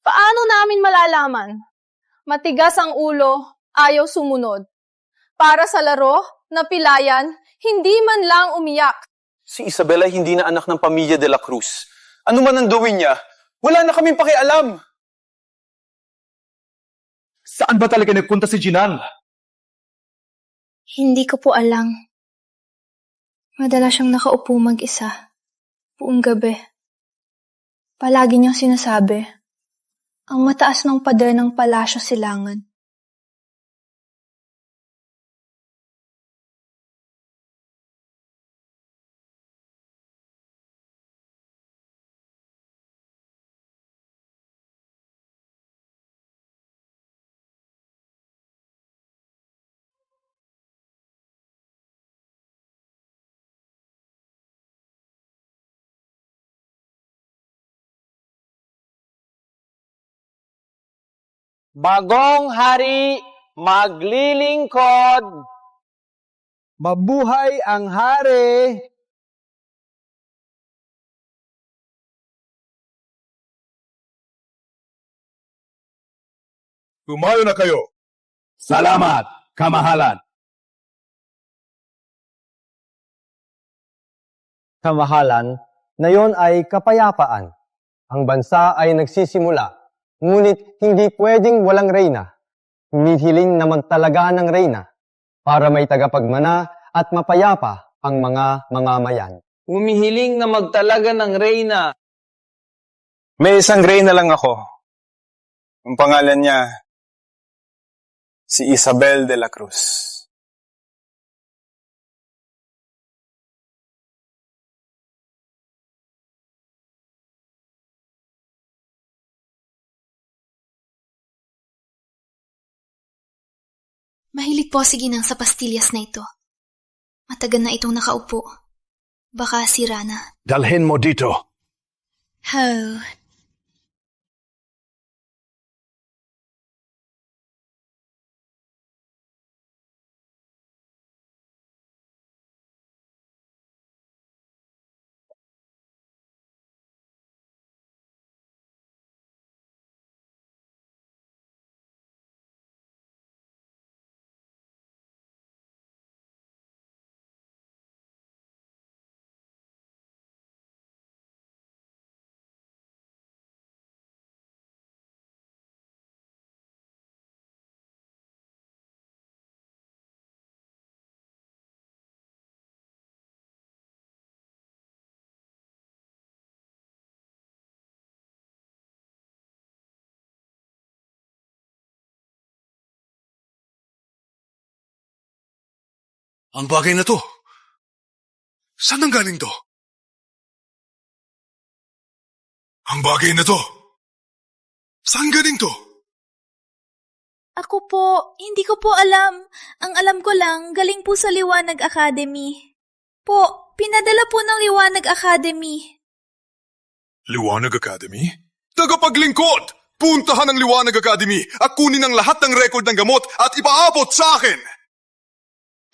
Paano namin malalaman? Matigas ang ulo, ayaw sumunod. Para sa laro, napilayan, hindi man lang umiyak. Si Isabel ay hindi na anak ng pamilya de la Cruz. Ano man ang gawin niya, wala na kaming pakialam. Saan ba talaga nagpunta si Ginang? Hindi ko po alam. Madalas siyang nakaupo mag-isa. Buong gabi. Palagi niyang sinasabi, ang mataas ng pader ng palasyo silangan. Bagong hari, maglilingkod. Mabuhay ang hari. Tumayo na kayo. Salamat, kamahalan. Kamahalan, na yon ay kapayapaan. Ang bansa ay nagsisimula. Ngunit hindi pwedeng walang reyna. Humihiling na magtalaga ng reyna para may tagapagmana at mapayapa ang mga mamamayan. Humihiling na magtalaga ng reyna May isang reyna lang ako. Ang pangalan niya, si Isabel de la Cruz. Mahilig po si Ginang sa pastillas na ito. Matagal na itong nakaupo. Baka sira na. Dalhin mo dito. Oh. Ang bagay na to. Saan ang galing to? Ang bagay na to. Saan galing to? Ako po, hindi ko po alam. Ang alam ko lang, galing po sa Liwanag Academy. Po, pinadala po ng Liwanag Academy. Liwanag Academy? Tagapaglingkod! Puntahan ang Liwanag Academy at kunin ang lahat ng record ng gamot at ipaabot sa akin!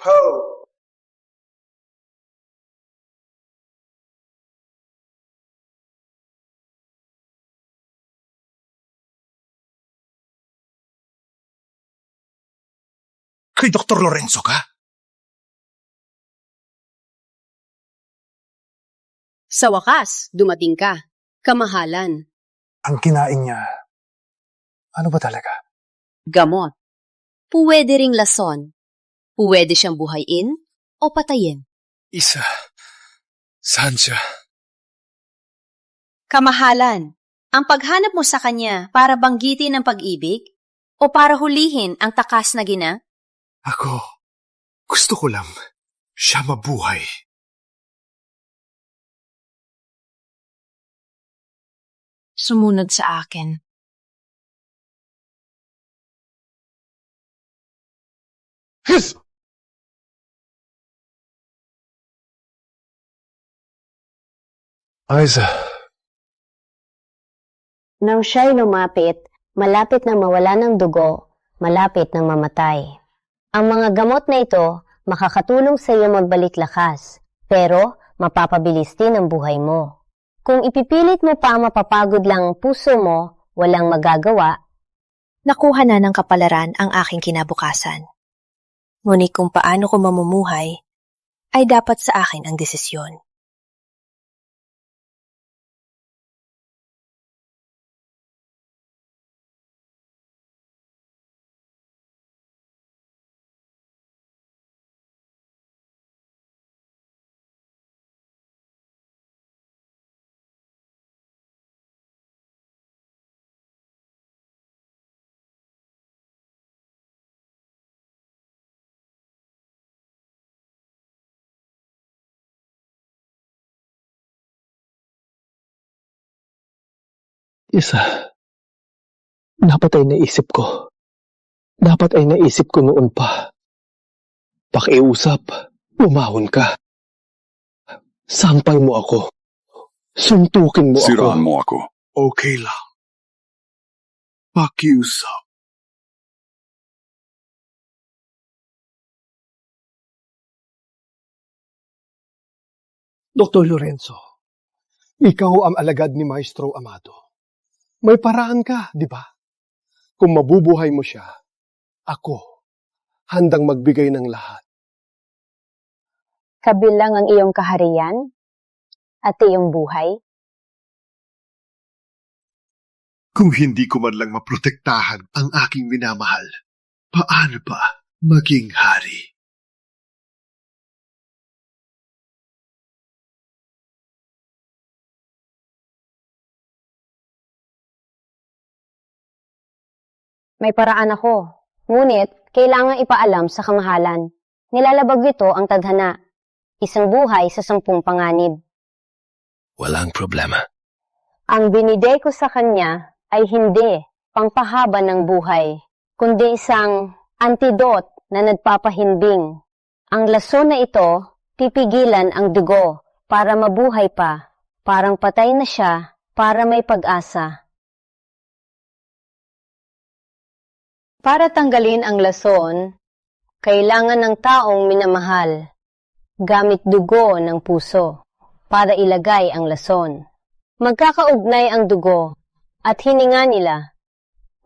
Poe! Kay Dr. Lorenzo ka? Sa wakas, dumating ka. Kamahalan. Ang kinain niya, ano ba talaga? Gamot. Puwede ring lason. Puwede siyang buhayin o patayin. Isa. Saan siya? Kamahalan, ang paghanap mo sa kanya para banggitin ang pag-ibig o para hulihin ang takas na gina? Ako, gusto ko lang siya mabuhay. Sumunod sa akin. Yes! Aiza. Nang siya'y lumapit, malapit na mawala ng dugo, malapit na mamatay. Ang mga gamot na ito makakatulong sa iyo magbalik lakas, pero mapapabilis din ang buhay mo. Kung ipipilit mo pa mapapagod lang ang puso mo, walang magagawa. Nakuha na ng kapalaran ang aking kinabukasan. Ngunit kung paano ko mamumuhay, ay dapat sa akin ang desisyon. Isa. Dapat ay naisip ko. Dapat ay naisip ko noon pa. Pakiusap, umahon ka. Sampal mo ako. Suntukin mo ako. Siraan mo ako. Okay lang. Pakiusap. Dr. Lorenzo, ikaw ang alagad ni Maestro Amado. May paraan ka, di ba? Kung mabubuhay mo siya, ako, handang magbigay ng lahat. Kabilang ang iyong kaharian at iyong buhay. Kung hindi ko man lang maprotektahan ang aking minamahal, paano ba maging hari? May paraan ako. Ngunit, kailangan ipaalam sa kamahalan. Nilalabag ito ang tadhana. Isang buhay sa 10 panganib. Walang problema. Ang binigay ko sa kanya ay hindi pangpahaba ng buhay, kundi isang antidot na nagpapahimbing. Ang lason na ito, pipigilan ang dugo para mabuhay pa, parang patay na siya para may pag-asa. Para tanggalin ang lason, kailangan ng taong minamahal, gamit dugo ng puso, para ilagay ang lason. Magkakaugnay ang dugo at hininga nila,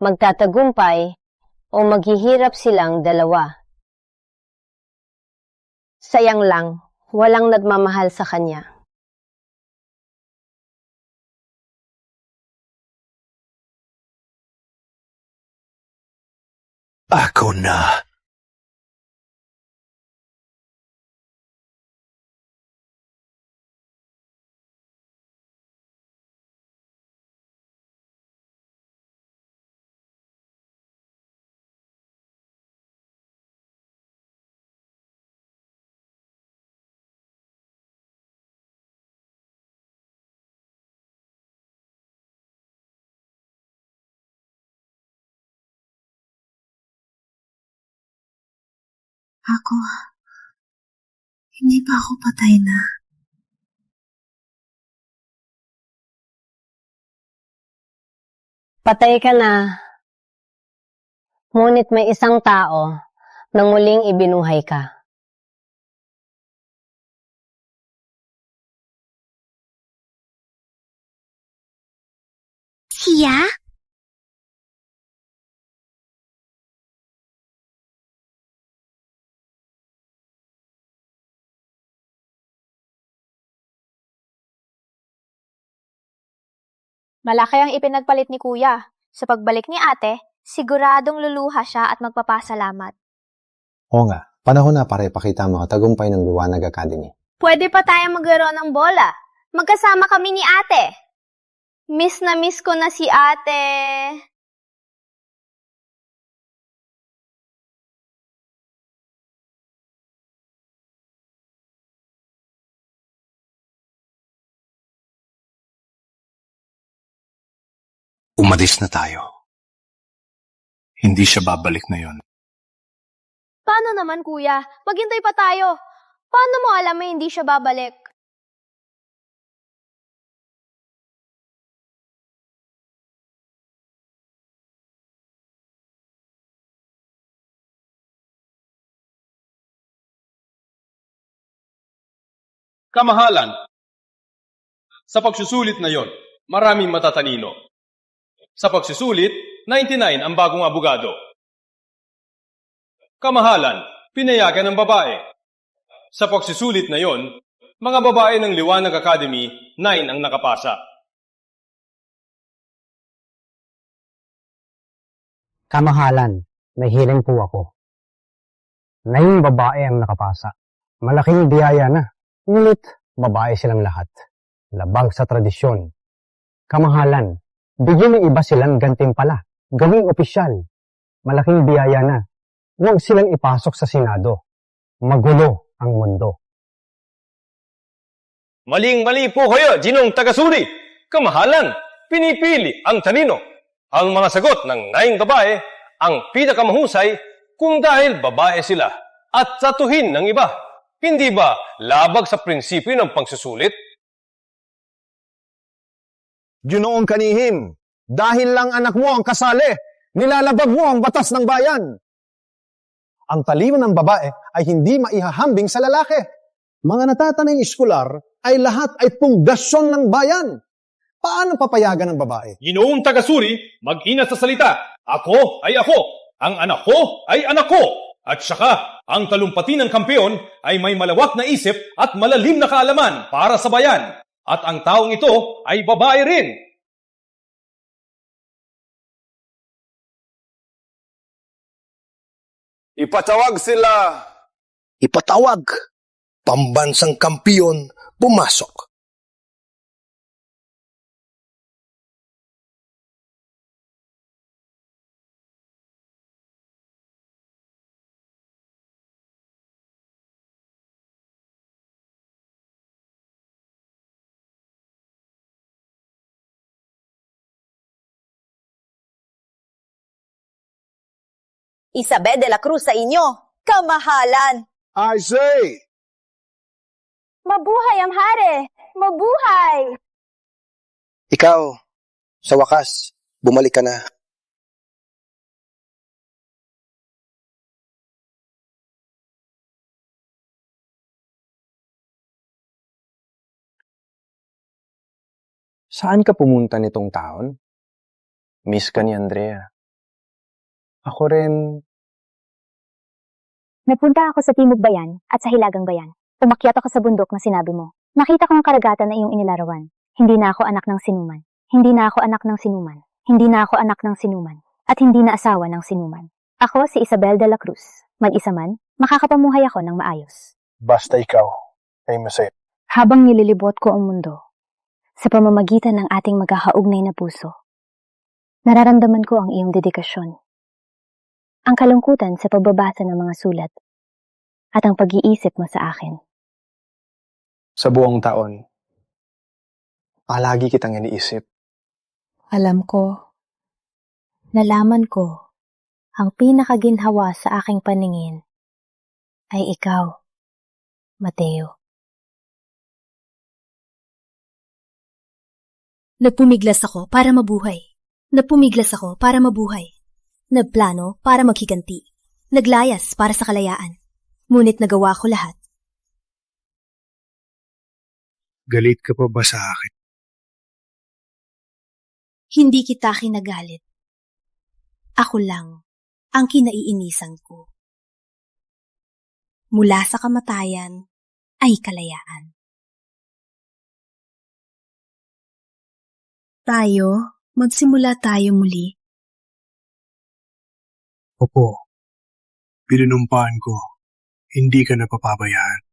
magtatagumpay o maghihirap silang dalawa. Sayang lang, walang nagmamahal sa kanya. Ako na. Ako, hindi pa ako patay na. Patay ka na. Ngunit may isang tao na muling ibinuhay ka. Siya? Malaki ang ipinagpalit ni Kuya. Sa pagbalik ni ate, siguradong luluha siya at magpapasalamat. Oo nga, panahon na para ipakita ang mga tagumpay ng Liwanag Academy. Pwede pa tayo maglaro ng bola. Magkasama kami ni ate. Miss na miss ko na si ate. Umalis na tayo. Hindi siya babalik na yon. Paano naman, Kuya? Maghintay pa tayo. Paano mo alam na hindi siya babalik? Kamahalan. Sa pagsusulit na yon, maraming matatalino. Sa pagsusulit, 99 ang bagong abogado. Kamahalan, pinayagan ng babae. Sa pagsusulit na yon, mga babae ng Liwanag Academy, 9 ang nakapasa. Kamahalan, may hiling po ako. 9 babae ang nakapasa. Malaking biyaya na. Ngunit, babae silang lahat. Labag sa tradisyon. Kamahalan, bigyan ng iba silang gantimpala. Gawing opisyal. Malaking biyaya na. Huwag silang ipasok sa Senado. Magulo ang mundo. Maling-mali po kayo, Ginong Tagasuri. Kamahalan, pinipili ang talino. Ang mga sagot ng 9 babae ang pinakamahusay kung dahil babae sila at satuhin ng iba. Hindi ba labag sa prinsipyo ng pagsusulit? Ginoong Kanihim, dahil lang anak mo ang kasali, nilalabag mo ang batas ng bayan. Ang talino ng babae ay hindi maihahambing sa lalaki. Mga natatanay eskolar ay lahat ay pundasyon ng bayan. Paano papayagan ng babae? Ginoong Tagasuri, mag-inat sa salita. Ako ay ako. Ang anak ko ay anak ko. At saka, ang talumpati ng kampeon ay may malawak na isip at malalim na kaalaman para sa bayan. At ang taong ito ay babae rin. Ipatawag sila. Ipatawag. Pambansang kampiyon pumasok. Isabel de la Cruz sa inyo. Kamahalan! I say! Mabuhay ang hari! Mabuhay! Ikaw, sa wakas, bumalik ka na. Saan ka pumunta nitong taon? Miss ka ni Andrea. Ako rin. Nagpunta ako sa Timog Bayan at sa Hilagang Bayan. Umakyat ako sa bundok na sinabi mo. Nakita ko ang karagatan na iyong inilarawan. Hindi na ako anak ng sinuman. Hindi na ako anak ng sinuman. Hindi na ako anak ng sinuman. At hindi na asawa ng sinuman. Ako si Isabel de la Cruz. Mag-isa man, makakapamuhay ako ng maayos. Basta ikaw ay masaya. Habang nililibot ko ang mundo, sa pamamagitan ng ating magkakaugnay na puso, nararamdaman ko ang iyong dedikasyon. Ang kalungkutan sa pagbabasa ng mga sulat at ang pag-iisip mo sa akin. Sa buong taon, palagi kitang iniisip. Alam ko, nalaman ko, ang pinakaginhawa sa aking paningin ay ikaw, Mateo. Nagpumiglas ako para mabuhay. Nagpumiglas ako para mabuhay. Nagplano para maghiganti. Naglayas para sa kalayaan. Ngunit nagawa ko lahat. Galit ka pa ba sa akin? Hindi kita kinagalit. Ako lang ang kinaiinisan ko. Mula sa kamatayan ay kalayaan. Magsimula tayo muli. Opo, pinunumpaan ko, hindi ka napapabayaan.